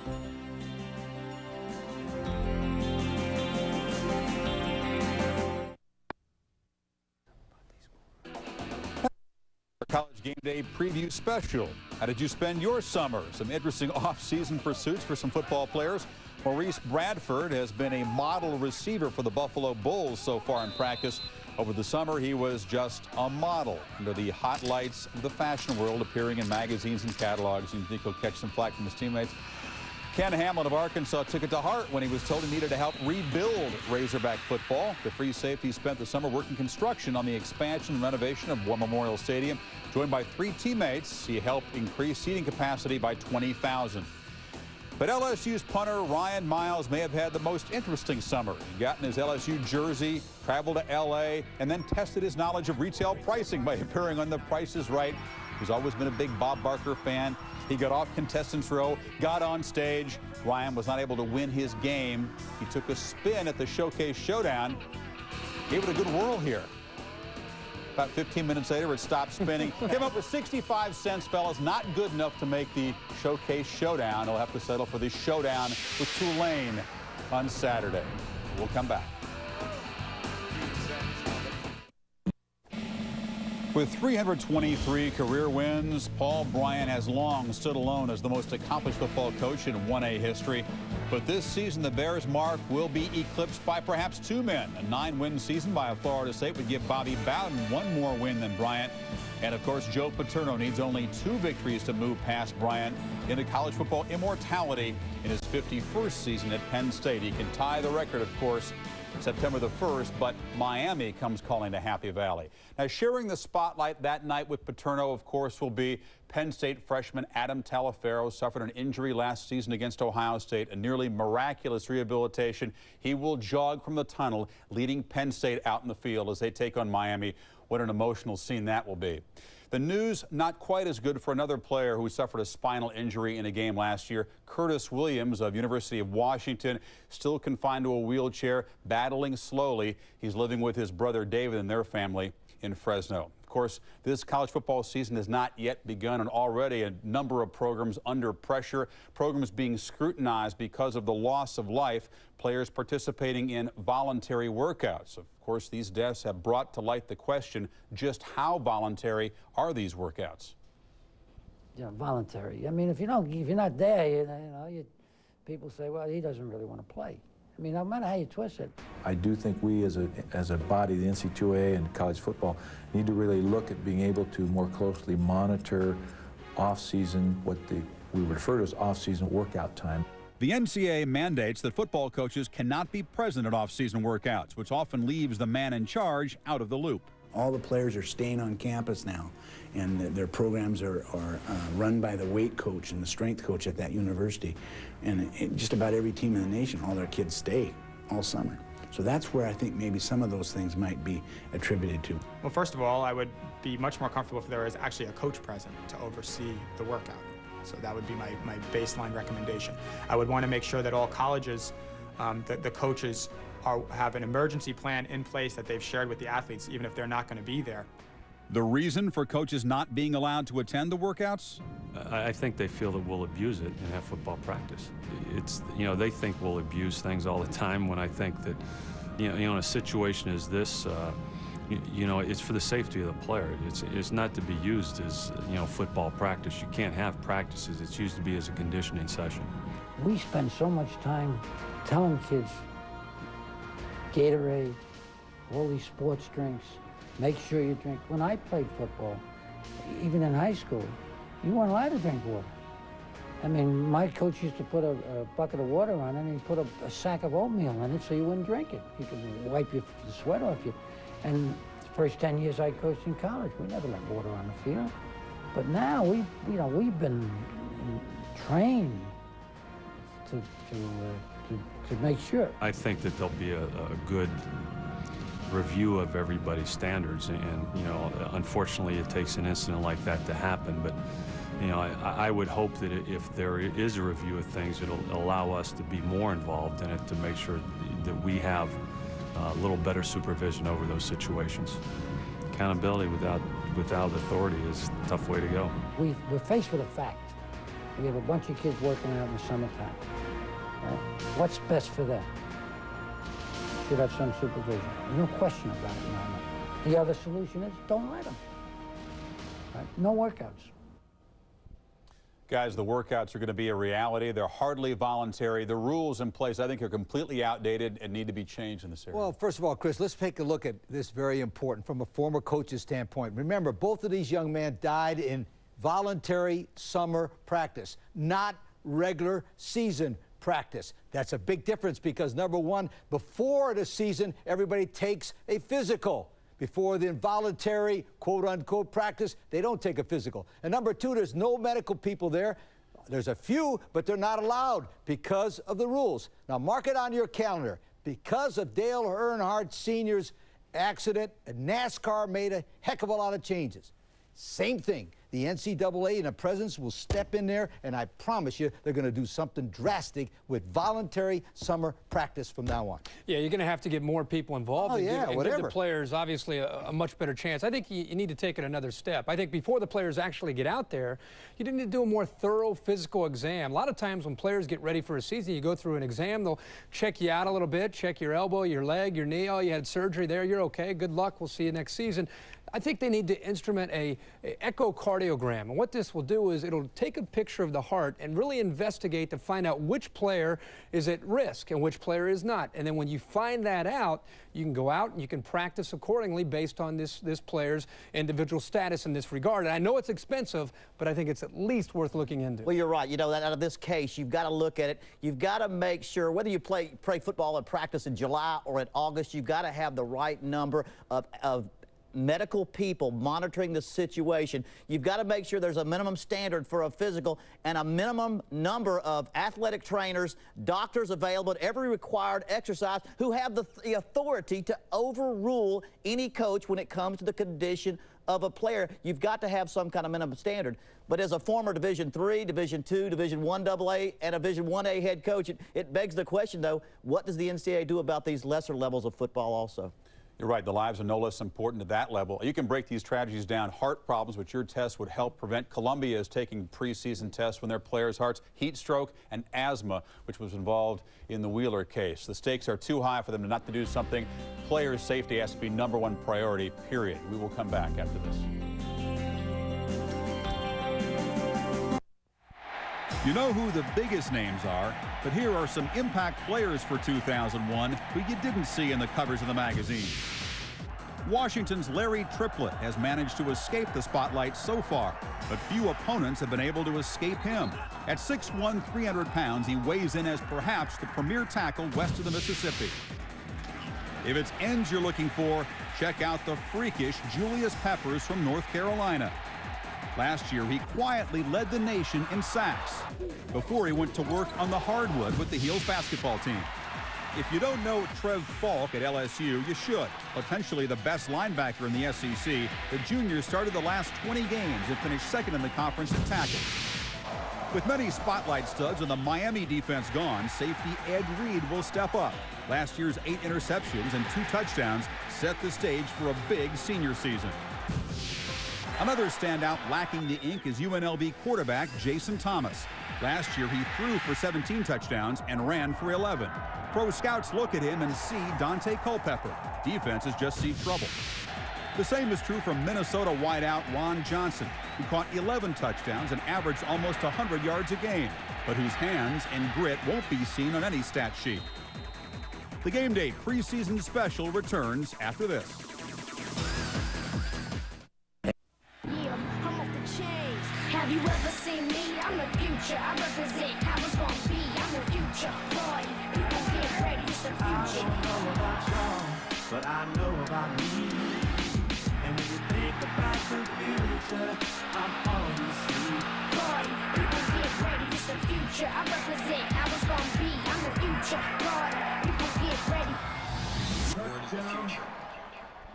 College Game Day preview special. How did you spend your summer? Some interesting off-season pursuits for some football players. Maurice Bradford has been a model receiver for the Buffalo Bulls so far in practice. Over the summer, he was just a model under the hot lights of the fashion world, appearing in magazines and catalogs. You think he'll catch some flack from his teammates? Ken Hamlin of Arkansas took it to heart when he was told he needed to help rebuild Razorback football. The free safety spent the summer working construction on the expansion and renovation of War Memorial Stadium. Joined by 3 teammates, he helped increase seating capacity by 20,000. But LSU's punter Ryan Miles may have had the most interesting summer. He got in his LSU jersey, traveled to L.A., and then tested his knowledge of retail pricing by appearing on The Price is Right. He's always been a big Bob Barker fan. He got off contestants row, got on stage. Ryan was not able to win his game. He took a spin at the Showcase Showdown, gave it a good whirl here. About 15 minutes later, it stopped spinning. Came up with 65 cents, fellas. Not good enough to make the Showcase Showdown. He'll have to settle for the Showdown with Tulane on Saturday. We'll come back. With 323 career wins, Paul Bryant has long stood alone as the most accomplished football coach in 1A history. But this season, the Bears' mark will be eclipsed by perhaps 2 men. A 9-win season by Florida State would give Bobby Bowden 1 more win than Bryant. And, of course, Joe Paterno needs only 2 victories to move past Bryant into college football immortality in his 51st season at Penn State. He can tie the record, of course, September the 1st, but Miami comes calling to Happy Valley. Now, sharing the spotlight that night with Paterno, of course, will be Penn State freshman Adam Talaferro. Suffered an injury last season against Ohio State, a nearly miraculous rehabilitation. He will jog from the tunnel, leading Penn State out in the field as they take on Miami. What an emotional scene that will be. The news not quite as good for another player who suffered a spinal injury in a game last year. Curtis Williams of University of Washington, still confined to a wheelchair, battling slowly. He's living with his brother David and their family in Fresno. Of course, this college football season has not yet begun, and already a number of programs under pressure, programs being scrutinized because of the loss of life, players participating in voluntary workouts. Of course, these deaths have brought to light the question, just how voluntary are these workouts? Yeah, voluntary. I mean, if you're not there, people say, well, he doesn't really want to play. I mean, no matter how you twist it. I do think we as a body, the NC2A and college football, need to really look at being able to more closely monitor off-season, what we refer to as off-season workout time. The NCAA mandates that football coaches cannot be present at off-season workouts, which often leaves the man in charge out of the loop. All the players are staying on campus now, and their programs are run by the weight coach and the strength coach at that university. And just about every team in the nation, all their kids stay all summer. So that's where I think maybe some of those things might be attributed to. Well, first of all, I would be much more comfortable if there was actually a coach present to oversee the workout. So that would be my baseline recommendation. I would want to make sure that all colleges, the coaches have an emergency plan in place that they've shared with the athletes, even if they're not going to be there. The reason for coaches not being allowed to attend the workouts? I think they feel that we'll abuse it and have football practice. It's, they think we'll abuse things all the time, when I think that, in a situation as this, it's for the safety of the player. It's not to be used as, football practice. You can't have practices. It's used to be as a conditioning session. We spend so much time telling kids, Gatorade, all these sports drinks, make sure you drink. When I played football, even in high school, you weren't allowed to drink water. I mean, my coach used to put a bucket of water on it, and he put a sack of oatmeal in it so you wouldn't drink it. You could wipe the sweat off you. And the first 10 years I coached in college, we never let water on the field. But now we've been trained to make sure. I think that there'll be a good review of everybody's standards, and unfortunately it takes an incident like that to happen, but I would hope that if there is a review of things, it'll allow us to be more involved in it, to make sure that we have a little better supervision over those situations. accountability without authority is a tough way to go. We're faced with a fact. We have a bunch of kids working out in the summertime. Right? What's best for them? Should have some supervision. No question about it, Mama. The other solution is don't let them. Right? No workouts. Guys, the workouts are going to be a reality. They're hardly voluntary. The rules in place, I think, are completely outdated and need to be changed in this area. Well, first of all, Chris, let's take a look at this very important from a former coach's standpoint. Remember, both of these young men died in voluntary summer practice, not regular season practice. That's a big difference because, number one, before the season, everybody takes a physical. Before the involuntary, quote-unquote, practice, they don't take a physical. And number two, there's no medical people there. There's a few, but they're not allowed because of the rules. Now, mark it on your calendar. Because of Dale Earnhardt Sr.'s accident, NASCAR made a heck of a lot of changes. Same thing. The NCAA and the presidents will step in there, and I promise you they're going to do something drastic with voluntary summer practice from now on. Yeah, you're going to have to get more people involved and give the players, obviously, a much better chance. I think you need to take it another step. I think before the players actually get out there, you need to do a more thorough physical exam. A lot of times when players get ready for a season, you go through an exam, they'll check you out a little bit, check your elbow, your leg, your knee. Oh, you had surgery there, you're okay, good luck, we'll see you next season. I think they need to instrument a echocardiogram. And what this will do is it'll take a picture of the heart and really investigate to find out which player is at risk and which player is not. And then when you find that out, you can go out and you can practice accordingly based on this player's individual status in this regard. And I know it's expensive, but I think it's at least worth looking into. Well, you're right. You know, out of this case, you've got to look at it. You've got to make sure, whether you play football and practice in July or in August, you've got to have the right number of medical people monitoring the situation. You've got to make sure there's a minimum standard for a physical and a minimum number of athletic trainers, doctors available at every required exercise who have the authority to overrule any coach when it comes to the condition of a player. You've got to have some kind of minimum standard. But as a former Division III, Division II, Division I AA, and a Division 1A head coach, it begs the question, though, what does the NCAA do about these lesser levels of football also? You're right. The lives are no less important at that level. You can break these tragedies down. Heart problems, which your test would help prevent. Columbia is taking preseason tests when their players' hearts, heat stroke, and asthma, which was involved in the Wheeler case. The stakes are too high for them not to do something. Players' safety has to be #1 priority, period. We will come back after this. You know who the biggest names are, but here are some impact players for 2001 who you didn't see in the covers of the magazines. Washington's Larry Triplett has managed to escape the spotlight so far, but few opponents have been able to escape him. At 6'1", 300 pounds, he weighs in as perhaps the premier tackle west of the Mississippi. If it's ends you're looking for, check out the freakish Julius Peppers from North Carolina. Last year, he quietly led the nation in sacks before he went to work on the hardwood with the Heels basketball team. If you don't know Trev Falk at LSU, you should. Potentially the best linebacker in the SEC, the junior started the last 20 games and finished second in the conference in tackles. With many spotlight studs and the Miami defense gone, safety Ed Reed will step up. Last year's 8 interceptions and 2 touchdowns set the stage for a big senior season. Another standout lacking the ink is UNLV quarterback Jason Thomas. Last year, he threw for 17 touchdowns and ran for 11. Pro scouts look at him and see Dante Culpepper. Defenses just see trouble. The same is true from Minnesota wideout Juan Johnson, who caught 11 touchdowns and averaged almost 100 yards a game, but whose hands and grit won't be seen on any stat sheet. The Gameday preseason special returns after this. Have you ever seen me? I'm the future. I represent how it's gonna be. I'm the future. Boy, people get ready. It's the future. I don't know about y'all, but I know about me. And when you think about the future, I'm all you see. Boy, people get ready. It's the future. I represent how it's gonna be. I'm the future. Boy, people get ready.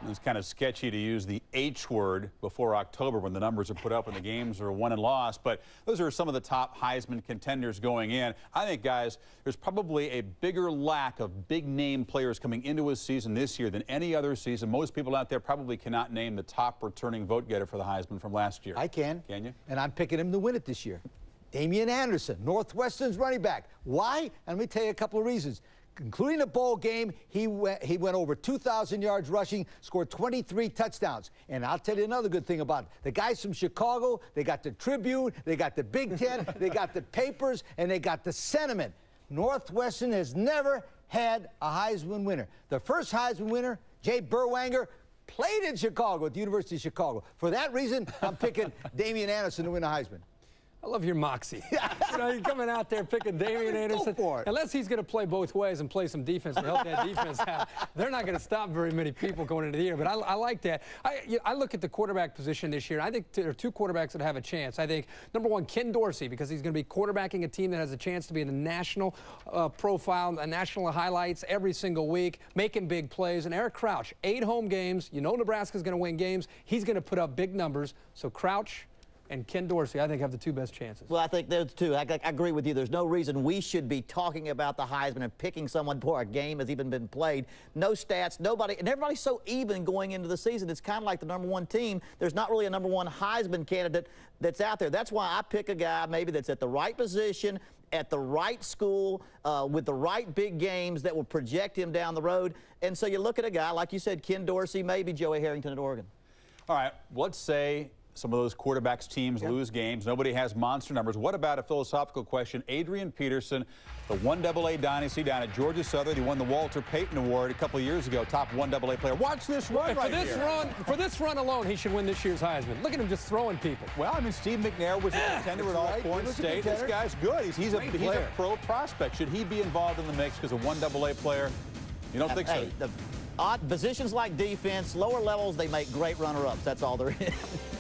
As kind of sketchy to use the H word before October when the numbers are put up and the games are won and lost, but those are some of the top Heisman contenders going in. I think, guys, there's probably a bigger lack of big-name players coming into a season this year than any other season. Most people out there probably cannot name the top returning vote-getter for the Heisman from last year. I can. Can you? And I'm picking him to win it this year. Damian Anderson, Northwestern's running back. Why? And let me tell you a couple of reasons. Including the bowl game, he went over 2,000 yards rushing, scored 23 touchdowns. And I'll tell you another good thing about it. The guys from Chicago, they got the Tribune, they got the Big Ten, they got the papers, and they got the sentiment. Northwestern has never had a Heisman winner. The first Heisman winner, Jay Berwanger, played in Chicago at the University of Chicago. For that reason, I'm picking Damian Anderson to win a Heisman. I love your moxie. You know, you're coming out there picking Damian Anderson. Unless he's going to play both ways and play some defense and help that defense out, they're not going to stop very many people going into the year. But I like that. I look at the quarterback position this year. I think there are two quarterbacks that have a chance. I think, number one, Ken Dorsey, because he's going to be quarterbacking a team that has a chance to be in the national profile, national highlights every single week, making big plays. And Eric Crouch, 8 home games. You know Nebraska's going to win games. He's going to put up big numbers. So Crouch and Ken Dorsey, I think, have the two best chances. Well, I think those two. I agree with you. There's no reason we should be talking about the Heisman and picking someone before a game has even been played. No stats, nobody, and everybody's so even going into the season. It's kind of like the #1 team. There's not really a #1 Heisman candidate that's out there. That's why I pick a guy maybe that's at the right position, at the right school, with the right big games that will project him down the road. And so you look at a guy, like you said, Ken Dorsey, maybe Joey Harrington at Oregon. All right, let's say some of those quarterbacks teams lose games. Nobody has monster numbers. What about a philosophical question? Adrian Peterson, the 1AA dynasty down at Georgia Southern. He won the Walter Payton Award a couple of years ago. Top 1AA player. Watch this run right here. For this run alone, he should win this year's Heisman. Look at him just throwing people. Well, I mean, Steve McNair was a contender at All-Point State. This guy's good. He's a pro prospect. Should he be involved in the mix because a 1AA player? You don't think so? Odd positions like defense, lower levels, they make great runner-ups. That's all there is.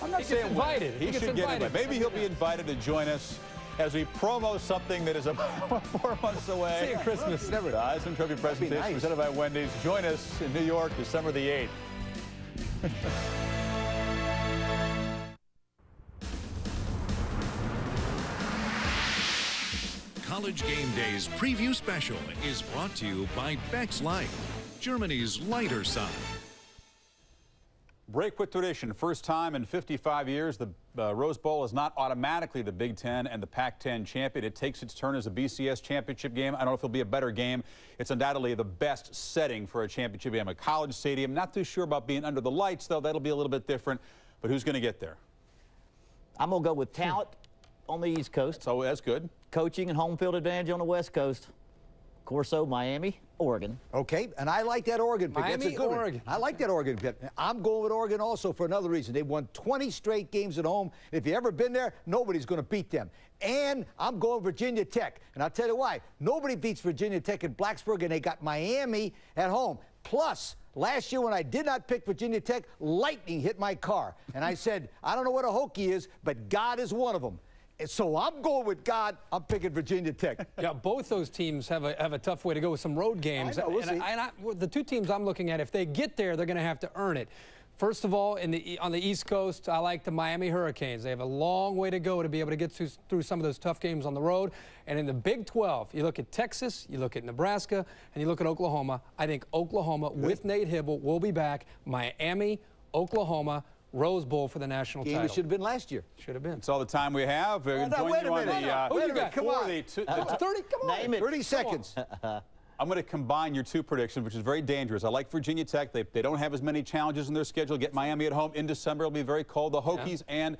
I'm not saying invited. He should get invited. Maybe he'll be invited to join us as we promo something that is about 4 months away. See you at Christmas. The Heisman Trophy presentation presented by Wendy's. Join us in New York, December the 8th. College Game Day's preview special is brought to you by Beck's Light, Germany's lighter side. Break with tradition. First time in 55 years, the Rose Bowl is not automatically the Big Ten and the Pac-10 champion. It takes its turn as a BCS championship game. I don't know if it'll be a better game. It's undoubtedly the best setting for a championship game. A college stadium. Not too sure about being under the lights, though. That'll be a little bit different. But who's going to get there? I'm going to go with talent on the East Coast. So that's good. Coaching and home field advantage on the West Coast. Corso, Miami, Oregon. Okay, and I like that Oregon pick. Miami, That's a good Oregon. One. I like that Oregon pick. I'm going with Oregon also for another reason. They've won 20 straight games at home. If you've ever been there, nobody's going to beat them. And I'm going Virginia Tech. And I'll tell you why. Nobody beats Virginia Tech in Blacksburg, and they got Miami at home. Plus, last year when I did not pick Virginia Tech, lightning hit my car. And I said, I don't know what a Hokie is, but God is one of them. So I'm going with God. I'm picking Virginia Tech. Yeah, both those teams have a tough way to go with some road games. I know, we'll see. The two teams I'm looking at, if they get there, they're going to have to earn it. First of all, on the East Coast, I like the Miami Hurricanes. They have a long way to go to be able to get through some of those tough games on the road. And in the Big 12, you look at Texas, you look at Nebraska, and you look at Oklahoma. I think Oklahoma with Nate Hibble will be back. Miami, Oklahoma, Rose Bowl for the national title. Game it should have been last year. Should have been. That's all the time we have. Wait a minute. Come on. 30, come on. Name it. 30 seconds. I'm going to combine your two predictions, which is very dangerous. I like Virginia Tech. They don't have as many challenges in their schedule. Get Miami at home in December. It'll be very cold. The Hokies and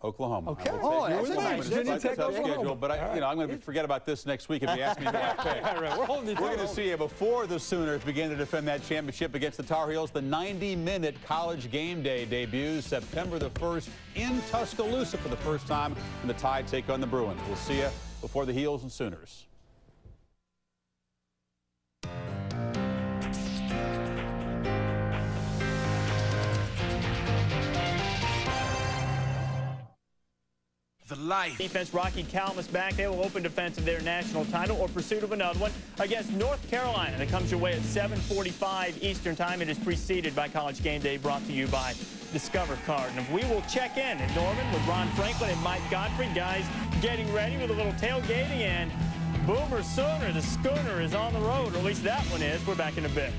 Oklahoma. Okay. That's nice. Virginia Tech, tough schedule, but I'm going to forget about this next week if you ask me who I pick. We're going to see you before the Sooners begin to defend that championship against the Tar Heels. The 90-minute College Game Day debuts September the 1st in Tuscaloosa for the first time when the Tide take on the Bruins. We'll see you before the Heels and Sooners. The for life. Defense, Rocky Calamus back. They will open defense of their national title or pursuit of another one against North Carolina. That comes your way at 7:45 Eastern Time. It is preceded by College Game Day, brought to you by Discover Card. And we will check in at Norman with Ron Franklin and Mike Godfrey. Guys getting ready with a little tailgating, and Boomer Sooner, the schooner, is on the road, or at least that one is. We're back in a bit.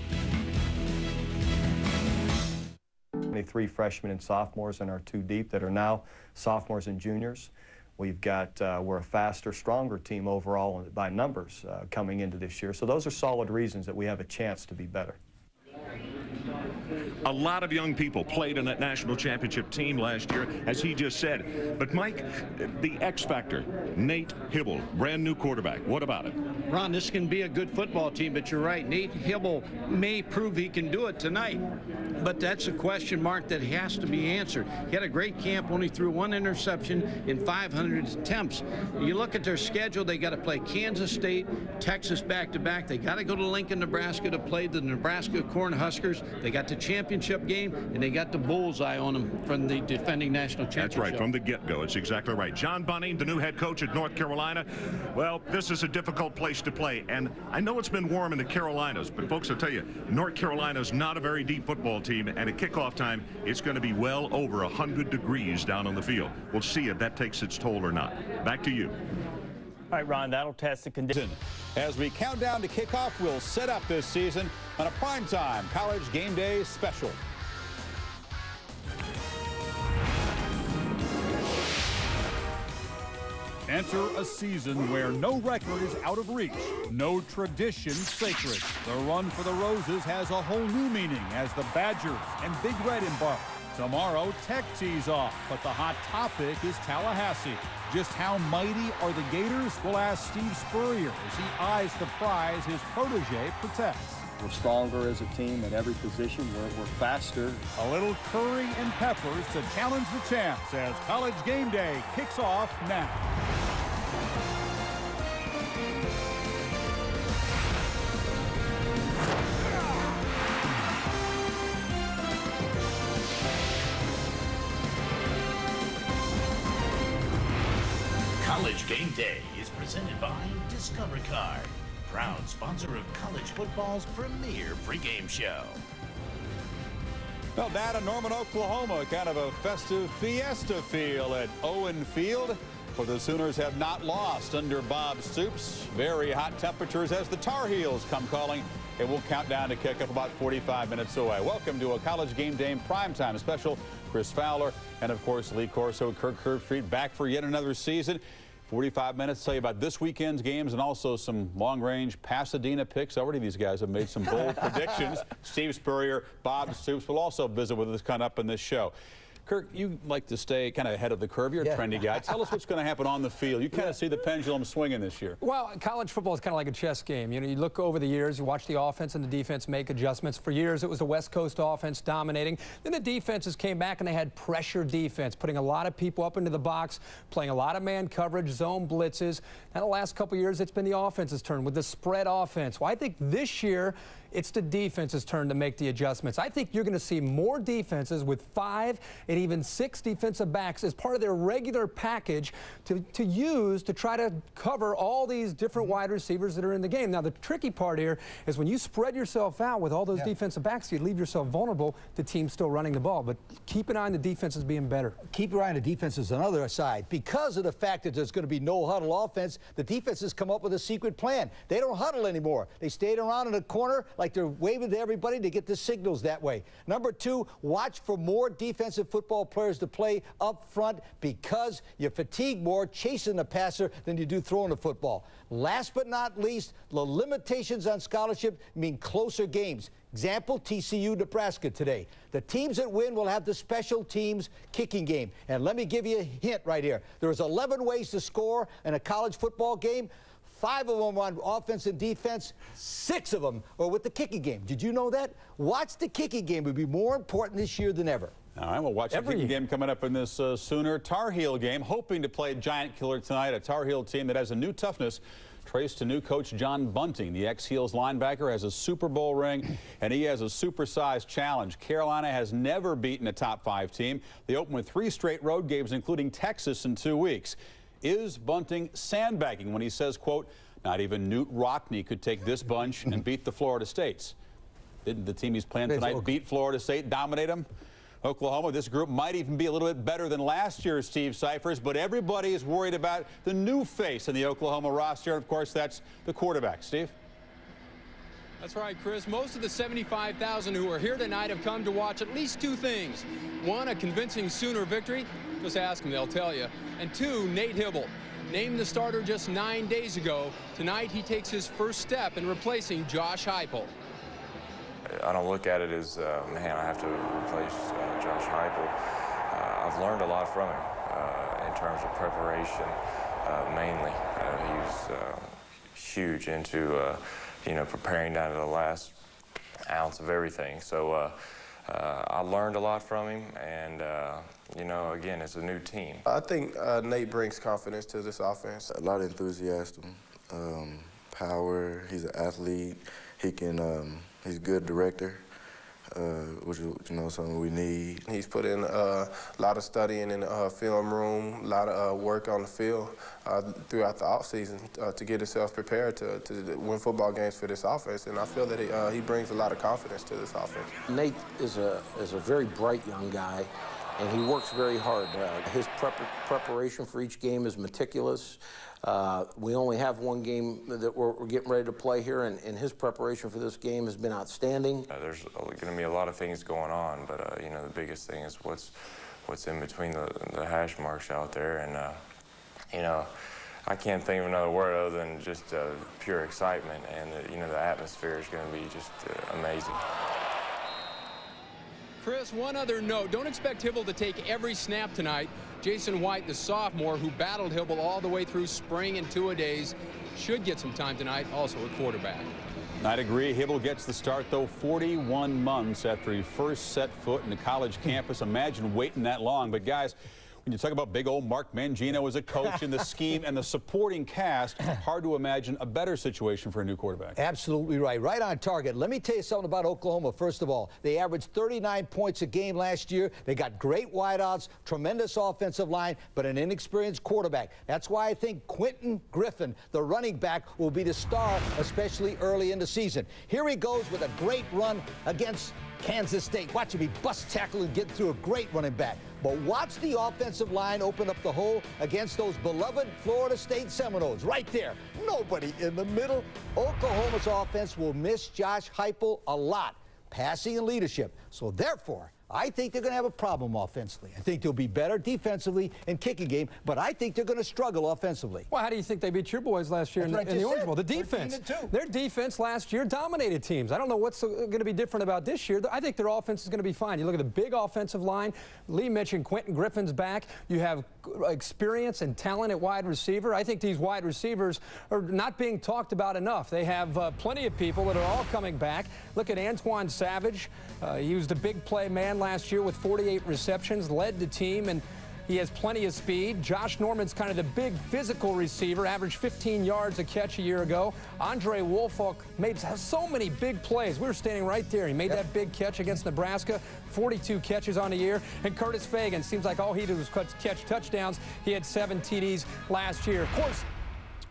23 freshmen and sophomores in our two deep that are now sophomores and juniors. We've got, we're a faster, stronger team overall by numbers coming into this year. So those are solid reasons that we have a chance to be better. A lot of young people played in that national championship team last year, as he just said. But, Mike, the X factor, Nate Hibble, brand new quarterback. What about it? Ron, this can be a good football team, but you're right. Nate Hibble may prove he can do it tonight. But that's a question mark that has to be answered. He had a great camp, only threw one interception in 500 attempts. You look at their schedule, they got to play Kansas State, Texas back-to-back. They got to go to Lincoln, Nebraska to play the Nebraska Cornhuskers. They got the championship game, and they got the bullseye on them from the defending national championship. That's right, from the get-go. It's exactly right. John Bunning, the new head coach at North Carolina. Well, this is a difficult place to play, and I know it's been warm in the Carolinas, but folks, I'll tell you, North Carolina's not a very deep football team, and at kickoff time, it's going to be well over 100 degrees down on the field. We'll see if that takes its toll or not. Back to you. All right, Ron, that'll test the condition. As we count down to kickoff, we'll set up this season on a primetime College Game Day special. Enter a season where no record is out of reach, no tradition sacred. The run for the Roses has a whole new meaning as the Badgers and Big Red embark. Tomorrow, Tech tees off, but the hot topic is Tallahassee. Just how mighty are the Gators? We'll ask Steve Spurrier as he eyes the prize his protege protects. We're stronger as a team at every position. We're faster. A little curry and peppers to challenge the champs as College Game Day kicks off now. College Game Day is presented by Discover Card, proud sponsor of college football's premier pregame show. Well, down in Norman, Oklahoma, kind of a festive fiesta feel at Owen Field, where the Sooners have not lost under Bob Stoops. Very hot temperatures as the Tar Heels come calling, and we'll count down to kickoff about 45 minutes away. Welcome to a College Game Day primetime special. Chris Fowler and, of course, Lee Corso, Kirk Herbstreit back for yet another season. 45 minutes to tell you about this weekend's games and also some long-range Pasadena picks. Already these guys have made some bold predictions. Steve Spurrier, Bob Stoops will also visit with us kind of up in this show. Kirk, you like to stay kind of ahead of the curve. You're a trendy guy. Tell us what's going to happen on the field. You kind of see the pendulum swinging this year. Well, college football is kind of like a chess game. You know, you look over the years, you watch the offense and the defense make adjustments. For years, it was the West Coast offense dominating. Then the defenses came back and they had pressure defense, putting a lot of people up into the box, playing a lot of man coverage, zone blitzes. Now, the last couple years, it's been the offense's turn with the spread offense. Well, I think this year, it's the defense's turn to make the adjustments. I think you're going to see more defenses with 5 and even 6 defensive backs as part of their regular package to use to try to cover all these different wide receivers that are in the game. Now, the tricky part here is when you spread yourself out with all those defensive backs, you leave yourself vulnerable to teams still running the ball. But keep an eye on the defenses being better. Keep your eye on the defenses on the other side. Because of the fact that there's going to be no huddle offense, the defenses come up with a secret plan. They don't huddle anymore. They stayed around in the corner like they're waving to everybody to get the signals that way. Number 2, watch for more defensive football players to play up front because you fatigue more chasing the passer than you do throwing the football. Last but not least, the limitations on scholarship mean closer games. Example, TCU, Nebraska today. The teams that win will have the special teams kicking game. And let me give you a hint right here. There's 11 ways to score in a college football game. 5 of them on offense and defense, 6 of them are with the kicking game. Did you know that? Watch the kicking game. It would be more important this year than ever. All right, we'll watch the kicking game coming up in this Sooner Tar Heel game. Hoping to play a giant killer tonight, a Tar Heel team that has a new toughness traced to new coach John Bunting. The ex-Heels linebacker has a Super Bowl ring, and he has a supersized challenge. Carolina has never beaten a top 5 team. They open with 3 straight road games, including Texas in 2 weeks. Is Bunting sandbagging when he says, quote, not even Newt Rockne could take this bunch and beat the Florida States? Didn't the team he's playing tonight beat Florida State, dominate them? Oklahoma, this group might even be a little bit better than last year's Steve Cyphers, but everybody is worried about the new face in the Oklahoma roster. And of course, that's the quarterback. Steve? That's right, Chris. Most of the 75,000 who are here tonight have come to watch at least 2 things. 1, a convincing Sooner victory. Just ask them, they'll tell you. And 2, Nate Hibble. Named the starter just 9 days ago. Tonight, he takes his first step in replacing Josh Heupel. I don't look at it as, man, I have to replace Josh Heupel. I've learned a lot from him in terms of preparation, mainly. He's huge into, you know, preparing down to the last ounce of everything. So I learned a lot from him, and, you know, again, it's a new team. I think Nate brings confidence to this offense. A lot of enthusiasm, power. He's an athlete. He can. He's a good director, which is, you know, something we need. He's put in a lot of studying in the film room, a lot of work on the field throughout the offseason to get himself prepared to win football games for this offense. And I feel that he brings a lot of confidence to this offense. Nate is a very bright young guy, and he works very hard. His preparation for each game is meticulous. We only have 1 game that we're getting ready to play here, and his preparation for this game has been outstanding. There's going to be a lot of things going on, but you know, the biggest thing is what's in between the hash marks out there, and you know, I can't think of another word other than just pure excitement, and you know, the atmosphere is going to be just amazing. Chris, one other note. Don't expect Hibble to take every snap tonight. Jason White, the sophomore, who battled Hibble all the way through spring and 2-a-days, should get some time tonight, also at quarterback. I'd agree. Hibble gets the start, though, 41 months after he first set foot in the college campus. Imagine waiting that long. But, guys, when you talk about big old Mark Mangino as a coach and the scheme and the supporting cast, hard to imagine a better situation for a new quarterback. Absolutely right. Right on target. Let me tell you something about Oklahoma. First of all, they averaged 39 points a game last year. They got great wideouts, tremendous offensive line, but an inexperienced quarterback. That's why I think Quentin Griffin, the running back, will be the star, especially early in the season. Here he goes with a great run against Kansas State. Watch him, he bust tackle and get through a great running back. But watch the offensive line open up the hole against those beloved Florida State Seminoles. Right there. Nobody in the middle. Oklahoma's offense will miss Josh Heupel a lot, passing and leadership. So therefore, I think they're going to have a problem offensively. I think they'll be better defensively and kicking game, but I think they're going to struggle offensively. Well, how do you think they beat your boys last year in the Orange Bowl? The defense. Their defense last year dominated teams. I don't know what's going to be different about this year. I think their offense is going to be fine. You look at the big offensive line. Lee mentioned Quentin Griffin's back. You have experience and talent at wide receiver. I think these wide receivers are not being talked about enough. They have plenty of people that are all coming back. Look at Antoine Savage. He was the big play man last year with 48 receptions, led the team, and he has plenty of speed. Josh Norman's kind of the big physical receiver, averaged 15 yards a catch a year ago. Andre Woolfolk made so many big plays. We were standing right there. He made that big catch against Nebraska, 42 catches on the year. And Curtis Fagan, seems like all he did was catch touchdowns. He had 7 TDs last year. Of course,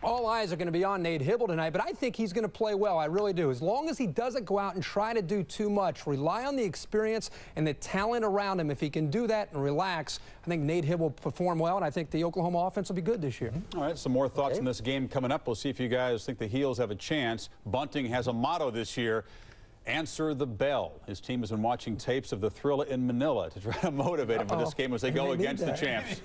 all eyes are going to be on Nate Hibble tonight, but I think he's going to play well. I really do. As long as he doesn't go out and try to do too much, rely on the experience and the talent around him. If he can do that and relax, I think Nate Hibble will perform well, and I think the Oklahoma offense will be good this year. All right, some more thoughts on this game coming up. We'll see if you guys think the Heels have a chance. Bunting has a motto this year: answer the bell. His team has been watching tapes of the Thrilla in Manila to try to motivate him for this game as they go against the champs.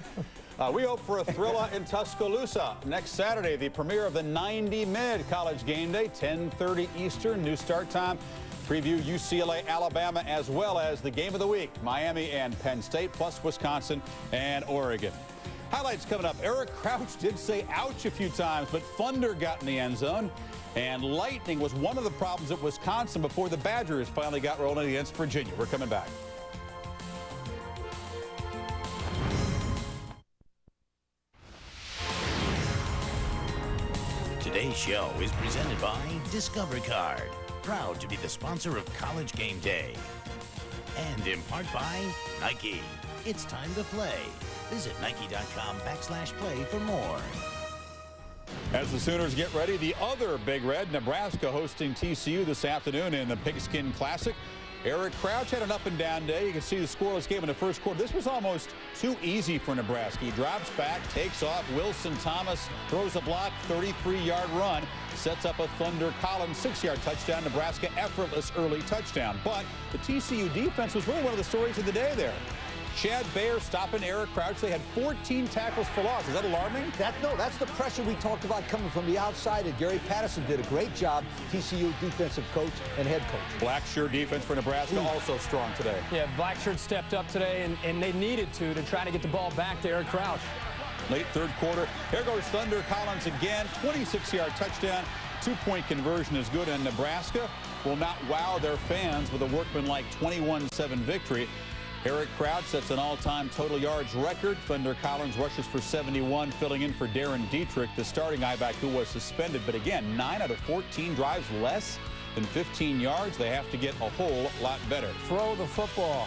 We hope for a Thrilla in Tuscaloosa next Saturday, the premiere of the 90 Mid College Game Day, 10:30 Eastern, new start time. Preview UCLA, Alabama, as well as the game of the week, Miami and Penn State, plus Wisconsin and Oregon. Highlights coming up. Eric Crouch did say ouch a few times, but Thunder got in the end zone. And lightning was one of the problems at Wisconsin before the Badgers finally got rolling against Virginia. We're coming back. Today's show is presented by Discover Card, proud to be the sponsor of College Game Day. And in part by Nike. It's time to play. Visit Nike.com/play for more. As the Sooners get ready, the other Big Red, Nebraska, hosting TCU this afternoon in the Pigskin Classic. Eric Crouch had an up-and-down day. You can see the scoreless game in the first quarter. This was almost too easy for Nebraska. He drops back, takes off. Wilson Thomas throws a block, 33-yard run, sets up a Thunder Collins 6-yard touchdown. Nebraska effortless early touchdown. But the TCU defense was really one of the stories of the day there. Chad Bayer stopping Eric Crouch. They had 14 tackles for loss. Is that alarming? No, that's the pressure we talked about coming from the outside, and Gary Patterson did a great job, TCU defensive coach and head coach. Black shirt defense for Nebraska also strong today. Yeah, Black shirt stepped up today, and they needed to try to get the ball back to Eric Crouch. Late third quarter, here goes Thunder Collins again, 26-yard touchdown. Two-point conversion is good, and Nebraska will not wow their fans with a workmanlike 21-7 victory. Eric Crouch sets an all-time total yards record. Thunder Collins rushes for 71, filling in for Darren Dietrich, the starting I-back who was suspended. But again, 9 out of 14 drives less than 15 yards. They have to get a whole lot better. Throw the football.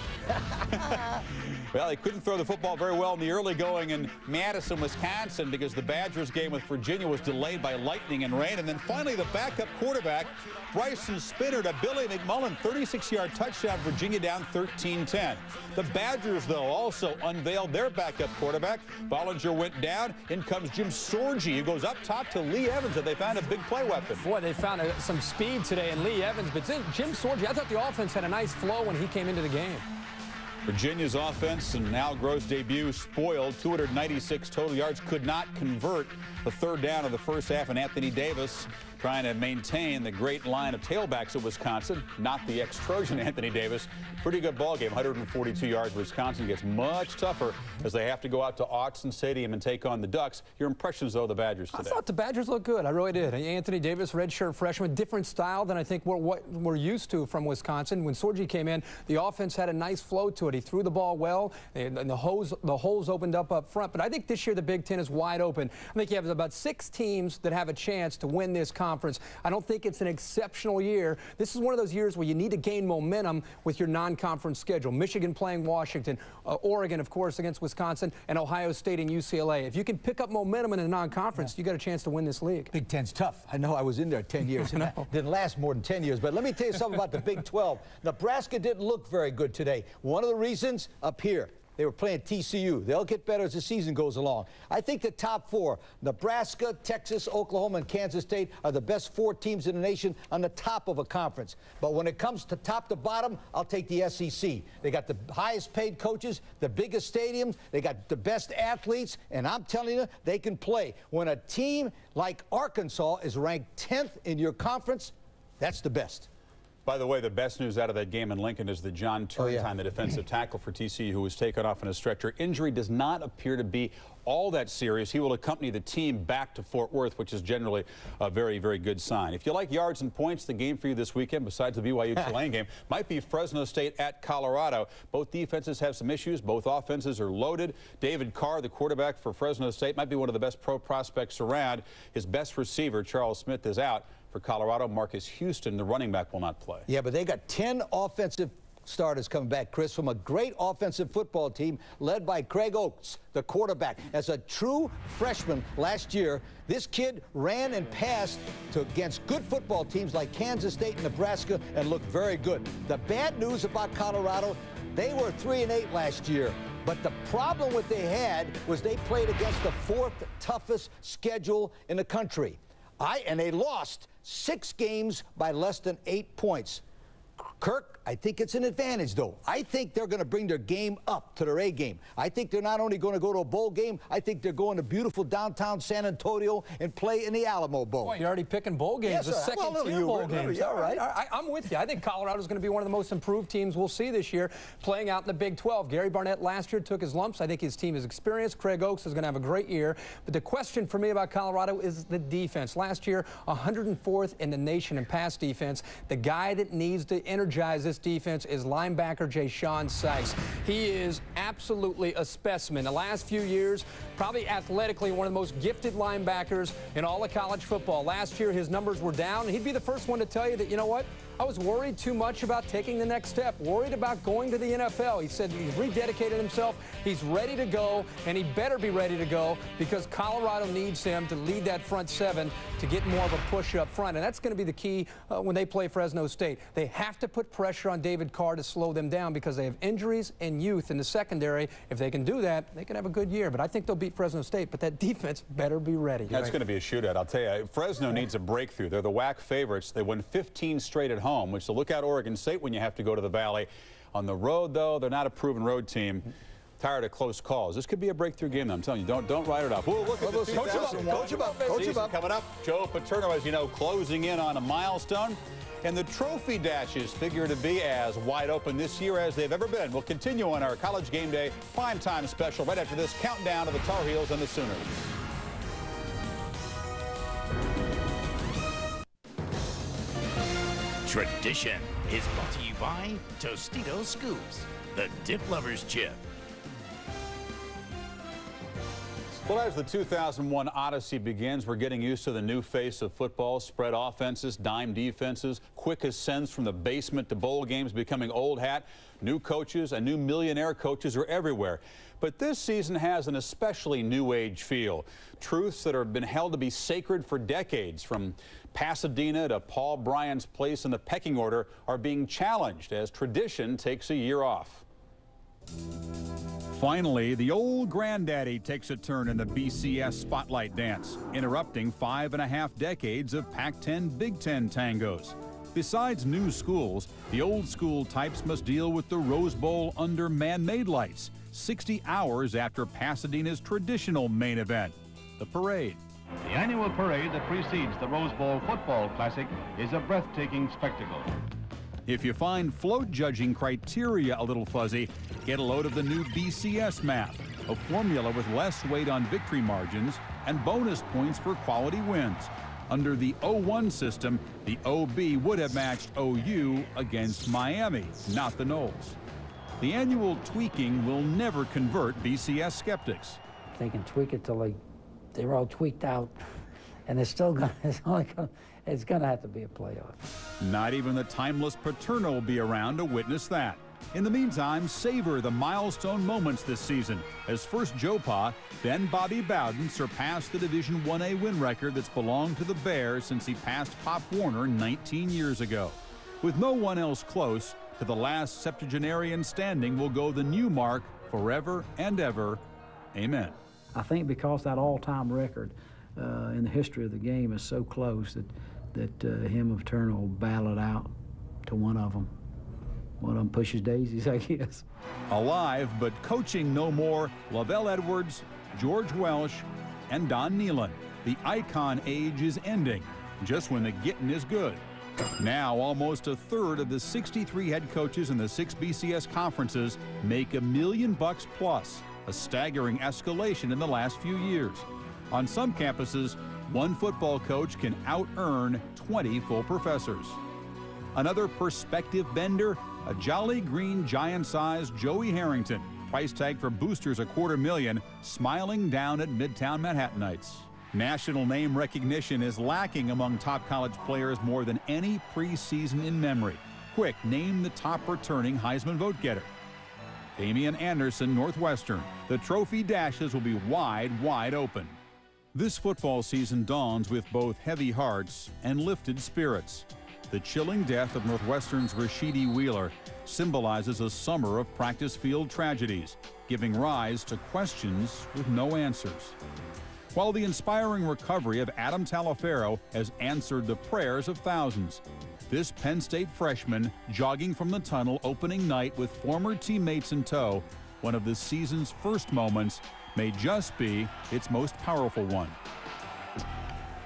Well, they couldn't throw the football very well in the early going in Madison, Wisconsin, because the Badgers game with Virginia was delayed by lightning and rain. And then finally, the backup quarterback, Bryson Spinner, to Billy McMullen, 36-yard touchdown, Virginia down 13-10. The Badgers, though, also unveiled their backup quarterback. Bollinger went down. In comes Jim Sorgi, who goes up top to Lee Evans, and they found a big play weapon. Boy, they found some speed today in Lee Evans, but Jim Sorgi, I thought the offense had a nice flow when he came into the game. Virginia's offense and Al Groh's debut spoiled. 296 total yards, could not convert the third down of the first half, and Anthony Davis trying to maintain the great line of tailbacks of Wisconsin, not the ex-Trojan Anthony Davis. Pretty good ball game, 142 yards. Wisconsin gets much tougher as they have to go out to Autzen Stadium and take on the Ducks. Your impressions, though, of the Badgers today? I thought the Badgers looked good. I really did. Anthony Davis, redshirt freshman, different style than I think what we're used to from Wisconsin. When Sorgi came in, the offense had a nice flow to it. He threw the ball well, and the holes opened up front. But I think this year the Big Ten is wide open. I think you have about 6 teams that have a chance to win this conference. I don't think it's an exceptional year. This is one of those years where you need to gain momentum with your non-conference schedule. Michigan playing Washington, Oregon, of course, against Wisconsin, and Ohio State and UCLA. If you can pick up momentum in a non-conference, you got a chance to win this league. Big Ten's tough. I know, I was in there 10 years. It didn't last more than 10 years. But let me tell you something about the Big 12. Nebraska didn't look very good today. One of the reasons, up here, they were playing TCU. They'll get better as the season goes along. I think the top 4, Nebraska, Texas, Oklahoma, and Kansas State, are the best 4 teams in the nation on the top of a conference. But when it comes to top to bottom, I'll take the SEC. They got the highest paid coaches, the biggest stadiums, they got the best athletes, and I'm telling you, they can play. When a team like Arkansas is ranked 10th in your conference, that's the best. By the way, the best news out of that game in Lincoln is that John Turntine, the defensive tackle for TCU, who was taken off in a stretcher. Injury does not appear to be all that serious. He will accompany the team back to Fort Worth, which is generally a very, very good sign. If you like yards and points, the game for you this weekend, besides the BYU-Tulane game, might be Fresno State at Colorado. Both defenses have some issues. Both offenses are loaded. David Carr, the quarterback for Fresno State, might be one of the best pro prospects around. His best receiver, Charles Smith, is out. For Colorado, Marcus Houston, the running back, will not play. Yeah, but they got 10 offensive starters coming back, Chris, from a great offensive football team led by Craig Oates, the quarterback. As a true freshman last year, this kid ran and passed against good football teams like Kansas State and Nebraska and looked very good. The bad news about Colorado, they were 3-8 last year. But the problem what they had was they played against the 4th toughest schedule in the country. And they lost 6 games by less than 8 points. Kirk, I think it's an advantage, though. I think they're going to bring their game up to their A game. I think they're not only going to go to a bowl game, I think they're going to beautiful downtown San Antonio and play in the Alamo Bowl. Boy, you're already picking bowl games, Yes, the second-tier bowl games. Yeah, all right. I'm with you. I think Colorado's going to be one of the most improved teams we'll see this year playing out in the Big 12. Gary Barnett last year took his lumps. I think his team is experienced. Craig Oates is going to have a great year. But the question for me about Colorado is the defense. Last year, 104th in the nation in pass defense. The guy that needs to enter energize this defense is linebacker Ja'Shawn Sykes. He is absolutely a specimen. The last few years, probably athletically one of the most gifted linebackers in all of college football. Last year, his numbers were down. He'd be the first one to tell you that, you know what? I was worried too much about taking the next step, worried about going to the NFL. He said he's rededicated himself. He's ready to go, and he better be ready to go because Colorado needs him to lead that front seven to get more of a push up front. And that's going to be the key when they play Fresno State. They have to put pressure on David Carr to slow them down because they have injuries and youth in the secondary. If they can do that, they can have a good year. But I think they'll beat Fresno State, but that defense better be ready. That's going to be a shootout. I'll tell you, Fresno needs a breakthrough. They're the WAC favorites. They won 15 straight at home, which, so look out Oregon State when you have to go to the Valley. On the road, though, they're not a proven road team. Tired of close calls. This could be a breakthrough game. I'm telling you, don't write it off. We'll look at the 2001 season coming up. Joe Paterno, as you know, closing in on a milestone. And the trophy dashes figure to be as wide open this year as they've ever been. We'll continue on our College Game Day primetime special right after this countdown of the Tar Heels and the Sooners. Tradition is brought to you by Tostitos Scoops, the dip lover's chip. Well, as the 2001 Odyssey begins, we're getting used to the new face of football. Spread offenses, dime defenses, quick ascents from the basement to bowl games becoming old hat. New coaches and new millionaire coaches are everywhere. But this season has an especially new age feel. Truths that have been held to be sacred for decades, from Pasadena to Paul Bryan's place in the pecking order, are being challenged as tradition takes a year off. Finally, the old granddaddy takes a turn in the BCS spotlight dance, interrupting 5.5 decades of Pac-10 Big Ten tangos. Besides new schools, the old school types must deal with the Rose Bowl under man-made lights, 60 hours after Pasadena's traditional main event, the parade. The annual parade that precedes the Rose Bowl Football Classic is a breathtaking spectacle. If you find float judging criteria a little fuzzy, get a load of the new BCS math, a formula with less weight on victory margins and bonus points for quality wins. Under the 0-1 system, the OB would have matched OU against Miami, not the Noles. The annual tweaking will never convert BCS skeptics. They can tweak it till they're all tweaked out, and it's still gonna, it's gonna have to be a playoff. Not even the timeless Paterno will be around to witness that. In the meantime, savor the milestone moments this season, as first Joe Pa, then Bobby Bowden surpassed the Division 1A win record that's belonged to the Bears since he passed Pop Warner 19 years ago. With no one else close, to the last septuagenarian standing will go the new mark forever and ever. Amen. I think because that all-time record in the history of the game is so close that him and Paterno will battle it out to one of them. One of them pushes daisies, I guess. Alive, but coaching no more, Lavelle Edwards, George Welsh, and Don Nehlen. The icon age is ending, just when the getting is good. Now, almost a third of the 63 head coaches in the 6 BCS conferences make $1 million plus, a staggering escalation in the last few years. On some campuses, one football coach can out-earn 20 full professors. Another perspective bender, a jolly green giant-sized Joey Harrington, price tag for boosters $250,000, smiling down at Midtown Manhattanites. National name recognition is lacking among top college players more than any preseason in memory. Quick, name the top returning Heisman vote getter. Damian Anderson, Northwestern. The trophy dashes will be wide open. This football season dawns with both heavy hearts and lifted spirits. The chilling death of Northwestern's Rashidi Wheeler symbolizes a summer of practice field tragedies, giving rise to questions with no answers. While the inspiring recovery of Adam Talaferro has answered the prayers of thousands, this Penn State freshman jogging from the tunnel opening night with former teammates in tow, one of the season's first moments, may just be its most powerful one.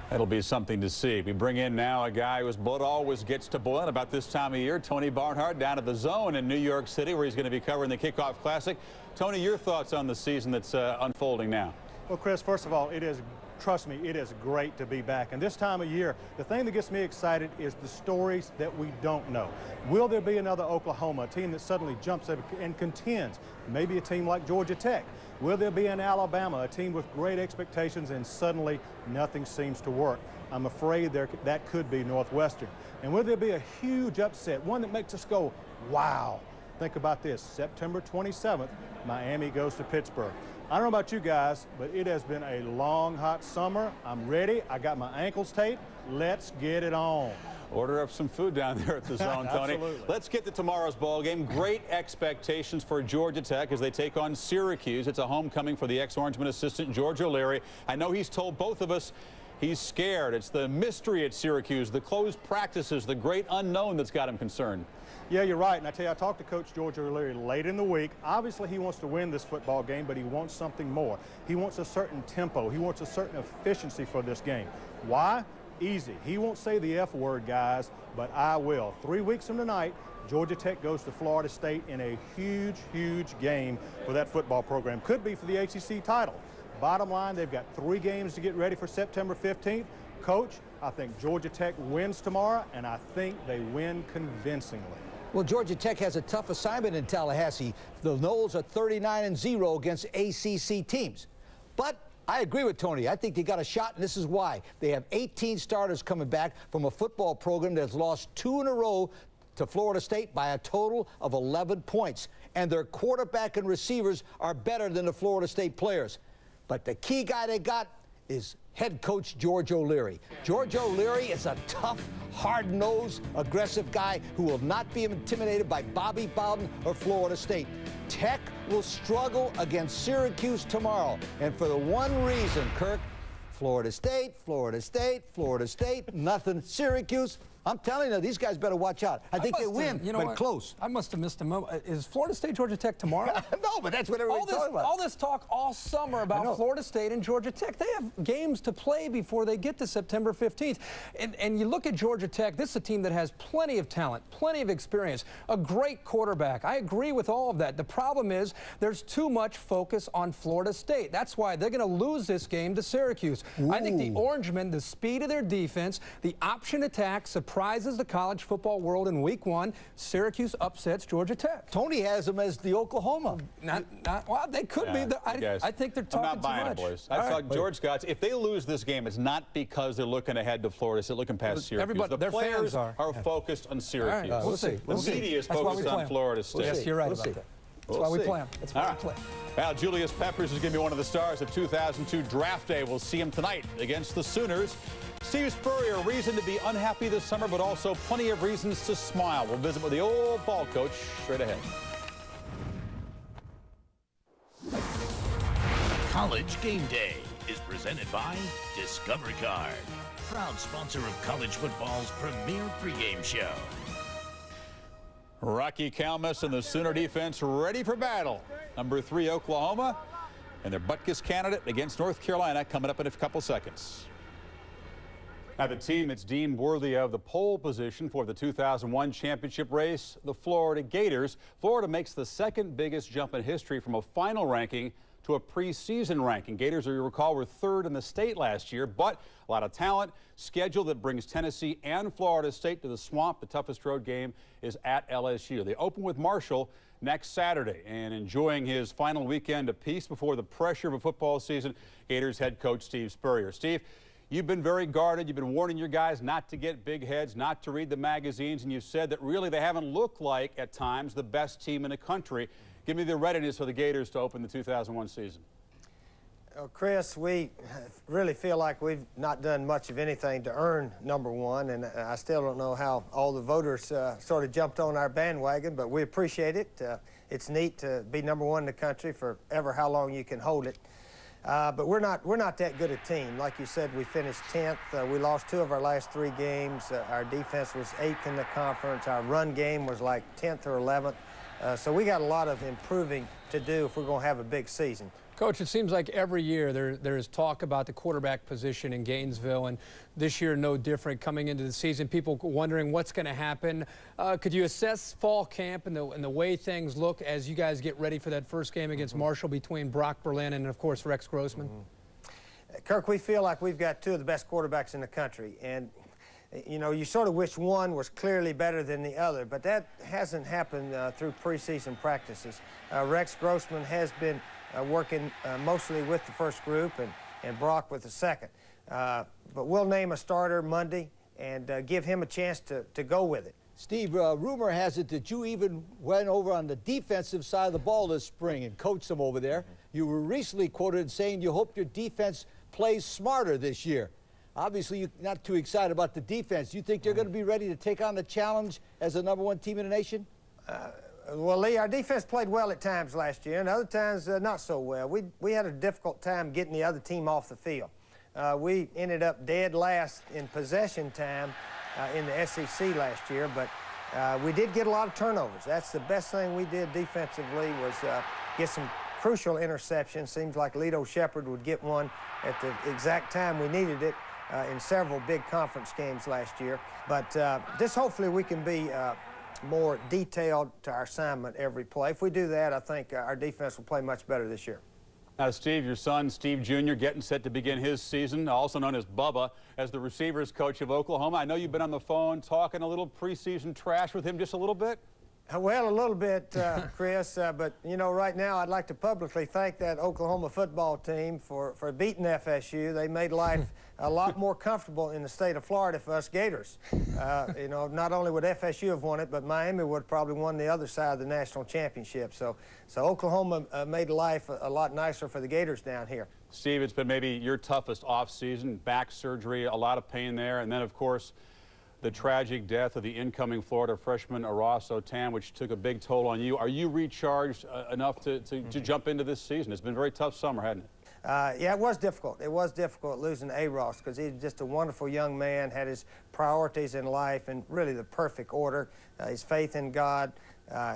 That'll be something to see. We bring in now a guy whose blood always gets to boiling about this time of year, Tony Barnhart, down at the Zone in New York City, where he's going to be covering the Kickoff Classic. Tony, your thoughts on the season that's unfolding now? Well, Chris, first of all, it is trust me, it is great to be back. And this time of year, the thing that gets me excited is the stories that we don't know. Will there be another Oklahoma, a team that suddenly jumps up and contends? Maybe a team like Georgia Tech. Will there be an Alabama, a team with great expectations, and suddenly nothing seems to work? I'm afraid that could be Northwestern. And will there be a huge upset, one that makes us go, wow? Think about this, September 27th, Miami goes to Pittsburgh. I don't know about you guys, but it has been a long, hot summer. I'm ready. I got my ankles taped. Let's get it on. Order up some food down there at the Zone, Tony. Absolutely. Let's get to tomorrow's ball game. Great expectations for Georgia Tech as they take on Syracuse. It's a homecoming for the ex-Orangeman assistant, George O'Leary. I know he's told both of us he's scared. It's the mystery at Syracuse, the closed practices, the great unknown that's got him concerned. Yeah, you're right. And I tell you, I talked to Coach George O'Leary late in the week. Obviously, he wants to win this football game, but he wants something more. He wants a certain tempo. He wants a certain efficiency for this game. Why? Easy. He won't say the F word, guys, but I will. 3 weeks from tonight, Georgia Tech goes to Florida State in a huge, huge game for that football program. Could be for the ACC title. Bottom line, they've got 3 games to get ready for September 15th. Coach, I think Georgia Tech wins tomorrow, and I think they win convincingly. Well, Georgia Tech has a tough assignment in Tallahassee. The Noles are 39-0 against ACC teams. But I agree with Tony. I think they got a shot, and this is why. They have 18 starters coming back from a football program that's lost 2 in a row to Florida State by a total of 11 points. And their quarterback and receivers are better than the Florida State players. But the key guy they got is head coach George O'Leary. George O'Leary is a tough, hard-nosed, aggressive guy who will not be intimidated by Bobby Bowden or Florida State. Tech will struggle against Syracuse tomorrow. And for the one reason, Kirk, Florida State, Florida State, Florida State, nothing. Syracuse, I'm telling you, these guys better watch out. I think they win, but close. I must have missed a moment. Is Florida State Georgia Tech tomorrow? No, but that's what everybody's talking about. All this talk all summer about Florida State and Georgia Tech. They have games to play before they get to September 15th. And you look at Georgia Tech, this is a team that has plenty of talent, plenty of experience, a great quarterback. I agree with all of that. The problem is there's too much focus on Florida State. That's why they're going to lose this game to Syracuse. Ooh. I think the Orangemen, the speed of their defense, the option attack surprises the college football world in week 1. Syracuse upsets Georgia Tech. Tony has them as the Oklahoma. Well, they could be. I think they're talking too much. I'm not buying it, boys. I thought George Scott, if they lose this game, it's not because they're looking ahead to Florida. They're looking past Syracuse. The players are focused on Syracuse. We'll see. The media is focused on Florida State. Yes, you're right about that. That's why we play them. That's why we play. Well, Julius Peppers is going to be one of the stars of 2002 Draft Day. We'll see him tonight against the Sooners. Steve Spurrier, reason to be unhappy this summer, but also plenty of reasons to smile. We'll visit with the old ball coach straight ahead. College Game Day is presented by Discover Card, proud sponsor of college football's premier pregame show. Rocky Calmus and the Sooner defense ready for battle. Number 3, Oklahoma, and their Butkus candidate against North Carolina coming up in a couple seconds. Now, the team that's deemed worthy of the pole position for the 2001 championship race, the Florida Gators. Florida makes the second biggest jump in history from a final ranking to a preseason ranking. Gators, as you recall, were 3rd in the state last year, but a lot of talent. Schedule that brings Tennessee and Florida State to the Swamp. The toughest road game is at LSU. They open with Marshall next Saturday, and enjoying his final weekend of peace before the pressure of a football season, Gators head coach Steve Spurrier. Steve, you've been very guarded. You've been warning your guys not to get big heads, not to read the magazines, and you've said that really they haven't looked like, at times, the best team in the country. Give me the readiness for the Gators to open the 2001 season. Chris, we really feel like we've not done much of anything to earn number 1, and I still don't know how all the voters sort of jumped on our bandwagon, but we appreciate it. It's neat to be number 1 in the country for ever how long you can hold it. But we're not that good a team. Like you said, we finished 10th. We lost 2 of our last 3 games. Our defense was 8th in the conference. Our run game was like 10th or 11th. So we got a lot of improving to do if we're going to have a big season. Coach, it seems like every year there's talk about the quarterback position in Gainesville, and this year no different coming into the season. People wondering what's going to happen. Could you assess fall camp and the way things look as you guys get ready for that first game against Marshall between Brock Berlin and, of course, Rex Grossman? Kirk, we feel like we've got two of the best quarterbacks in the country, and you know, you sort of wish one was clearly better than the other, but that hasn't happened through preseason practices. Rex Grossman has been working mostly with the first group and Brock with the second. But we'll name a starter Monday and give him a chance to go with it. Steve, rumor has it that you even went over on the defensive side of the ball this spring and coached them over there. You were recently quoted saying you hope your defense plays smarter this year. Obviously, you're not too excited about the defense. Do you think they're going to be ready to take on the challenge as the #1 team in the nation? Well, Lee, our defense played well at times last year, and other times not so well. We had a difficult time getting the other team off the field. We ended up dead last in possession time in the SEC last year, but we did get a lot of turnovers. That's the best thing we did defensively, was get some crucial interceptions. Seems like Lito Shepherd would get one at the exact time we needed it in several big conference games last year. But just hopefully we can be more detailed to our assignment every play. If we do that, I think our defense will play much better this year. Now, Steve, your son, Steve Jr., getting set to begin his season, also known as Bubba, as the receivers coach of Oklahoma. I know you've been on the phone talking a little preseason trash with him, just a little bit. Well, a little bit, Chris, but, you know, right now I'd like to publicly thank that Oklahoma football team for beating FSU. They made life a lot more comfortable in the state of Florida for us Gators. You know, not only would FSU have won it, but Miami would have probably won the other side of the national championship. So Oklahoma made life a lot nicer for the Gators down here. Steve, it's been maybe your toughest off-season, back surgery, a lot of pain there, and then, of course, the tragic death of the incoming Florida freshman Araso Tan, which took a big toll on you. Are you recharged enough to jump into this season? It's been a very tough summer, hasn't it? Yeah, it was difficult. It was difficult losing Aros, because he's just a wonderful young man, had his priorities in life in really the perfect order. His faith in God,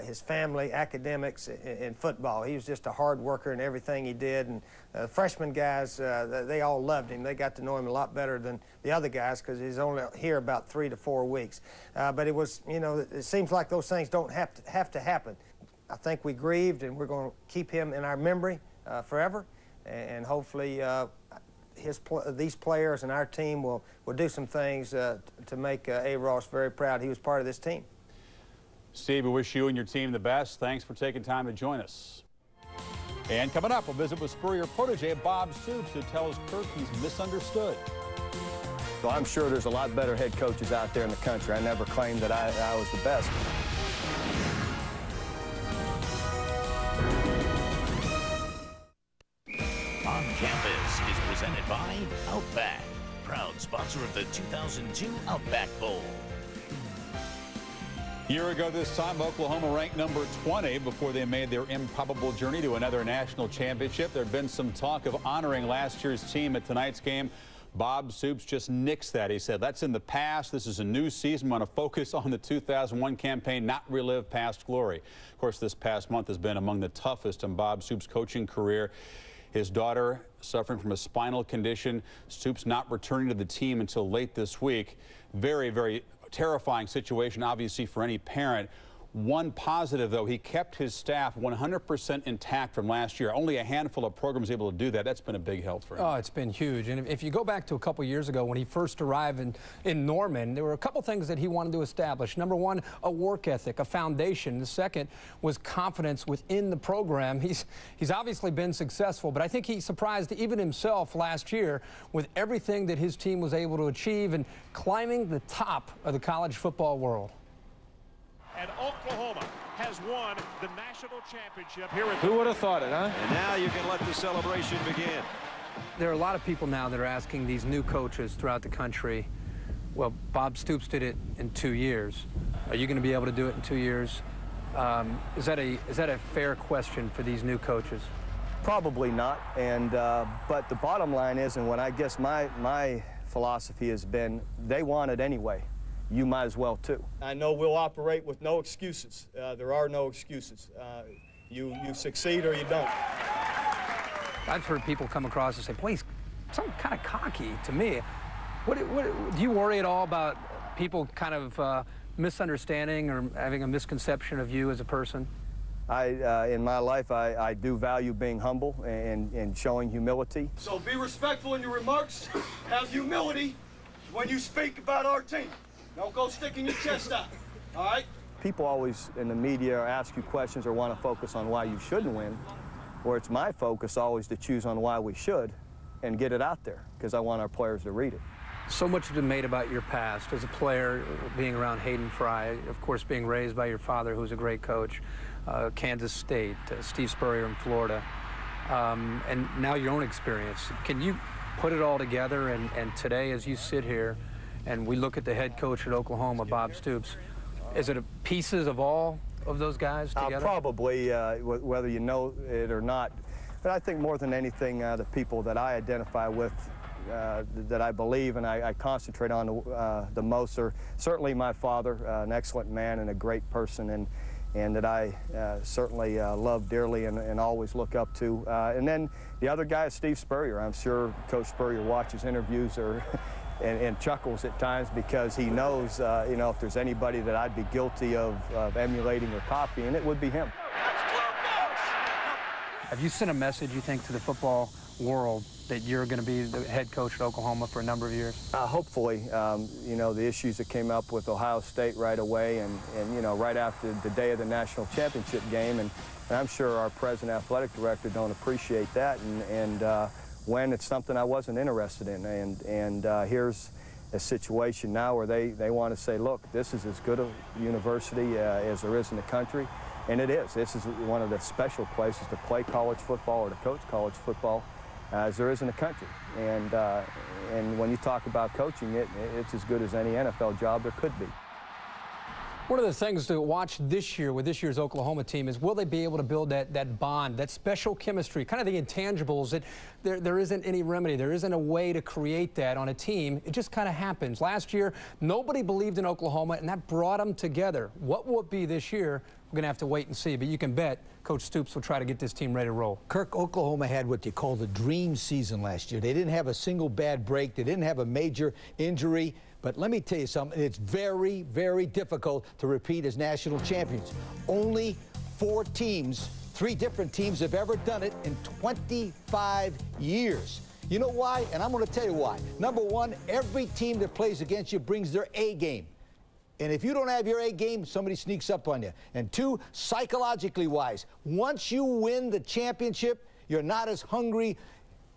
his family, academics, and football. He was just a hard worker in everything he did. And freshman guys, they all loved him. They got to know him a lot better than the other guys, because he's only here about 3 to 4 weeks. But it was, you know, it seems like those things don't have to happen. I think we grieved, and we're going to keep him in our memory forever. And hopefully these players and our team will do some things to make Aros very proud he was part of this team. Steve, we wish you and your team the best. Thanks for taking time to join us. And coming up, we'll visit with Spurrier protege Bob Stoops, who tells Kirk he's misunderstood. So I'm sure there's a lot better head coaches out there in the country. I never claimed that I was the best. On Campus is presented by Outback, proud sponsor of the 2002 Outback Bowl. A year ago this time, Oklahoma ranked number 20 before they made their improbable journey to another national championship. There had been some talk of honoring last year's team at tonight's game. Bob Stoops just nixed that. He said, that's in the past. This is a new season. We want to focus on the 2001 campaign, not relive past glory. Of course, this past month has been among the toughest in Bob Stoops' coaching career. His daughter suffering from a spinal condition. Stoops not returning to the team until late this week. Very, very terrifying situation, obviously, for any parent. One positive, though, he kept his staff 100% intact from last year. Only a handful of programs able to do that. That's been a big help for him. Oh, it's been huge. And if you go back to a couple years ago when he first arrived in Norman, there were a couple things that he wanted to establish. Number one, a work ethic, a foundation. The second was confidence within the program. He's obviously been successful, but I think he surprised even himself last year with everything that his team was able to achieve and climbing the top of the college football world. And Oklahoma has won the national championship here at Who would have thought it, huh? And now you can let the celebration begin. There are a lot of people now that are asking these new coaches throughout the country, well, Bob Stoops did it in 2 years. Are you going to be able to do it in 2 years? Is that a fair question for these new coaches? Probably not. And but the bottom line is, and what I guess my philosophy has been, they want it anyway. You might as well too. I know we'll operate with no excuses. There are no excuses. You succeed or you don't. I've heard people come across and say, boy, he's something kind of cocky to me. What do you worry at all about people kind of misunderstanding or having a misconception of you as a person? In my life, I do value being humble and showing humility. So be respectful in your remarks. Have humility when you speak about our team. Don't go sticking your chest out, all right? People always in the media ask you questions or want to focus on why you shouldn't win, where it's my focus always to choose on why we should and get it out there, because I want our players to read it. So much has been made about your past as a player, being around Hayden Fry, of course being raised by your father, who's a great coach, Kansas State, Steve Spurrier in Florida, and now your own experience. Can you put it all together, and today as you sit here and we look at the head coach at Oklahoma, Bob Stoops, is it pieces of all of those guys together? Probably, whether you know it or not. But I think more than anything, the people that I identify with, that I believe and I concentrate on the most are certainly my father, an excellent man and a great person, and that I certainly love dearly and always look up to. And then the other guy is Steve Spurrier. I'm sure Coach Spurrier watches interviews and chuckles at times, because he knows, you know, if there's anybody that I'd be guilty of emulating or copying, it would be him. Have you sent a message, you think, to the football world that you're going to be the head coach at Oklahoma for a number of years? Hopefully. You know, the issues that came up with Ohio State right away and you know, right after the day of the national championship game, and I'm sure our president athletic director don't appreciate that, and when it's something I wasn't interested in, and here's a situation now where they want to say, look, this is as good a university as there is in the country. And it is. This is one of the special places to play college football or to coach college football as there is in the country. And when you talk about coaching it, it's as good as any NFL job there could be. One of the things to watch this year with this year's Oklahoma team is, will they be able to build that bond, that special chemistry, kind of the intangibles that there isn't any remedy. There isn't a way to create that on a team. It just kind of happens. Last year, nobody believed in Oklahoma, and that brought them together. What will it be this year? We're going to have to wait and see, but you can bet Coach Stoops will try to get this team ready to roll. Kirk, Oklahoma had what you call the dream season last year. They didn't have a single bad break. They didn't have a major injury. But let me tell you something. It's very, very difficult to repeat as national champions. Only 4 teams, 3 different teams have ever done it in 25 years. You know why? And I'm going to tell you why. Number one, every team that plays against you brings their A game. And if you don't have your A game, somebody sneaks up on you. And 2, psychologically wise, once you win the championship, you're not as hungry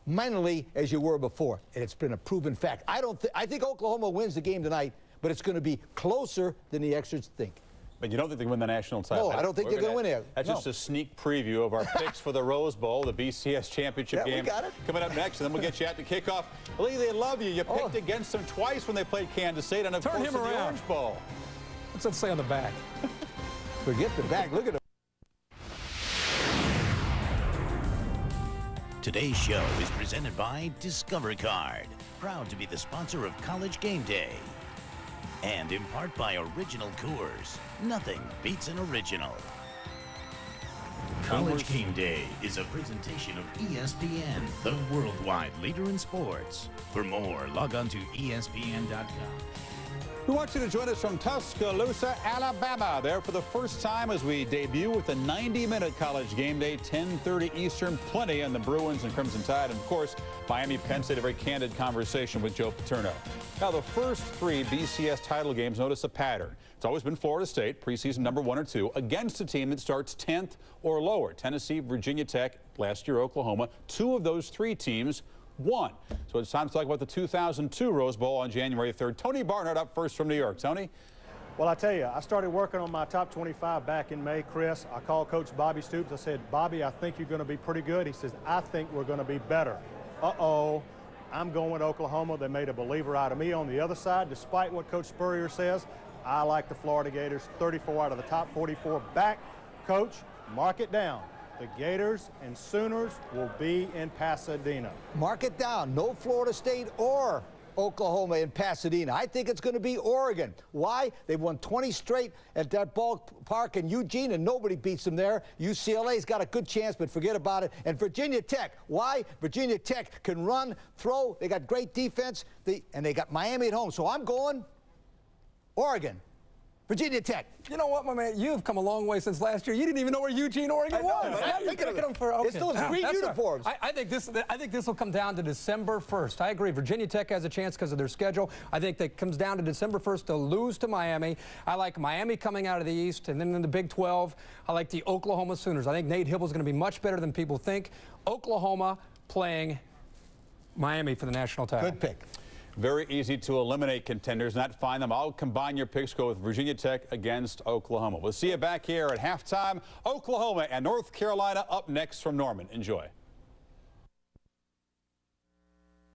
mentally as you were before. And it's been a proven fact. I think Oklahoma wins the game tonight, but it's going to be closer than the experts think. But you don't think they win the national title? No, I don't think they're going to win it. That's just a sneak preview of our picks for the Rose Bowl, the BCS championship game. We got it. Coming up next, and then we'll get you at the kickoff. Lee, they love you. You picked against them twice when they played Kansas State, and of course in the Orange Bowl. What's that say on the back? Forget the back. Look at it. Today's show is presented by Discover Card, proud to be the sponsor of College Game Day. And in part by Original Coors. Nothing beats an original. College Game Day is a presentation of ESPN, the worldwide leader in sports. For more, log on to ESPN.com. We want you to join us from Tuscaloosa, Alabama. There for the first time as we debut with a 90-minute College Game Day, 10:30 Eastern. Plenty on the Bruins and Crimson Tide. And, of course, Miami, Penn State, a very candid conversation with Joe Paterno. Now, the first 3 BCS title games notice a pattern. It's always been Florida State, preseason number 1 or 2, against a team that starts 10th or lower. Tennessee, Virginia Tech, last year Oklahoma. 2 of those 3 teams won. So it's time to talk about the 2002 Rose Bowl on January 3rd. Tony Barnard up first from New York. Tony? Well, I tell you, I started working on my top 25 back in May, Chris. I called Coach Bobby Stoops. I said, Bobby, I think you're going to be pretty good. He says, I think we're going to be better. Uh-oh. I'm going with Oklahoma. They made a believer out of me on the other side. Despite what Coach Spurrier says, I like the Florida Gators. 34 out of the top 44 back. Coach, mark it down. The Gators and Sooners will be in Pasadena. Mark it down. No Florida State or Oklahoma in Pasadena. I think it's going to be Oregon. Why? They've won 20 straight at that ballpark in Eugene, and nobody beats them there. UCLA's got a good chance, but forget about it. And Virginia Tech. Why? Virginia Tech can run, throw. They got great defense, and they got Miami at home. So I'm going Oregon. Virginia Tech. You know what, my man? You've come a long way since last year. You didn't even know where Eugene, Oregon was. I'm thinking of them for. Okay. It's those green uniforms. I think this will come down to December 1st. I agree. Virginia Tech has a chance because of their schedule. I think that comes down to December 1st to lose to Miami. I like Miami coming out of the East, and then in the Big 12, I like the Oklahoma Sooners. I think Nate Hibble is going to be much better than people think. Oklahoma playing Miami for the national title. Good pick. Very easy to eliminate contenders, not find them. I'll combine your picks, go with Virginia Tech against Oklahoma. We'll see you back here at halftime. Oklahoma and North Carolina up next from Norman. Enjoy.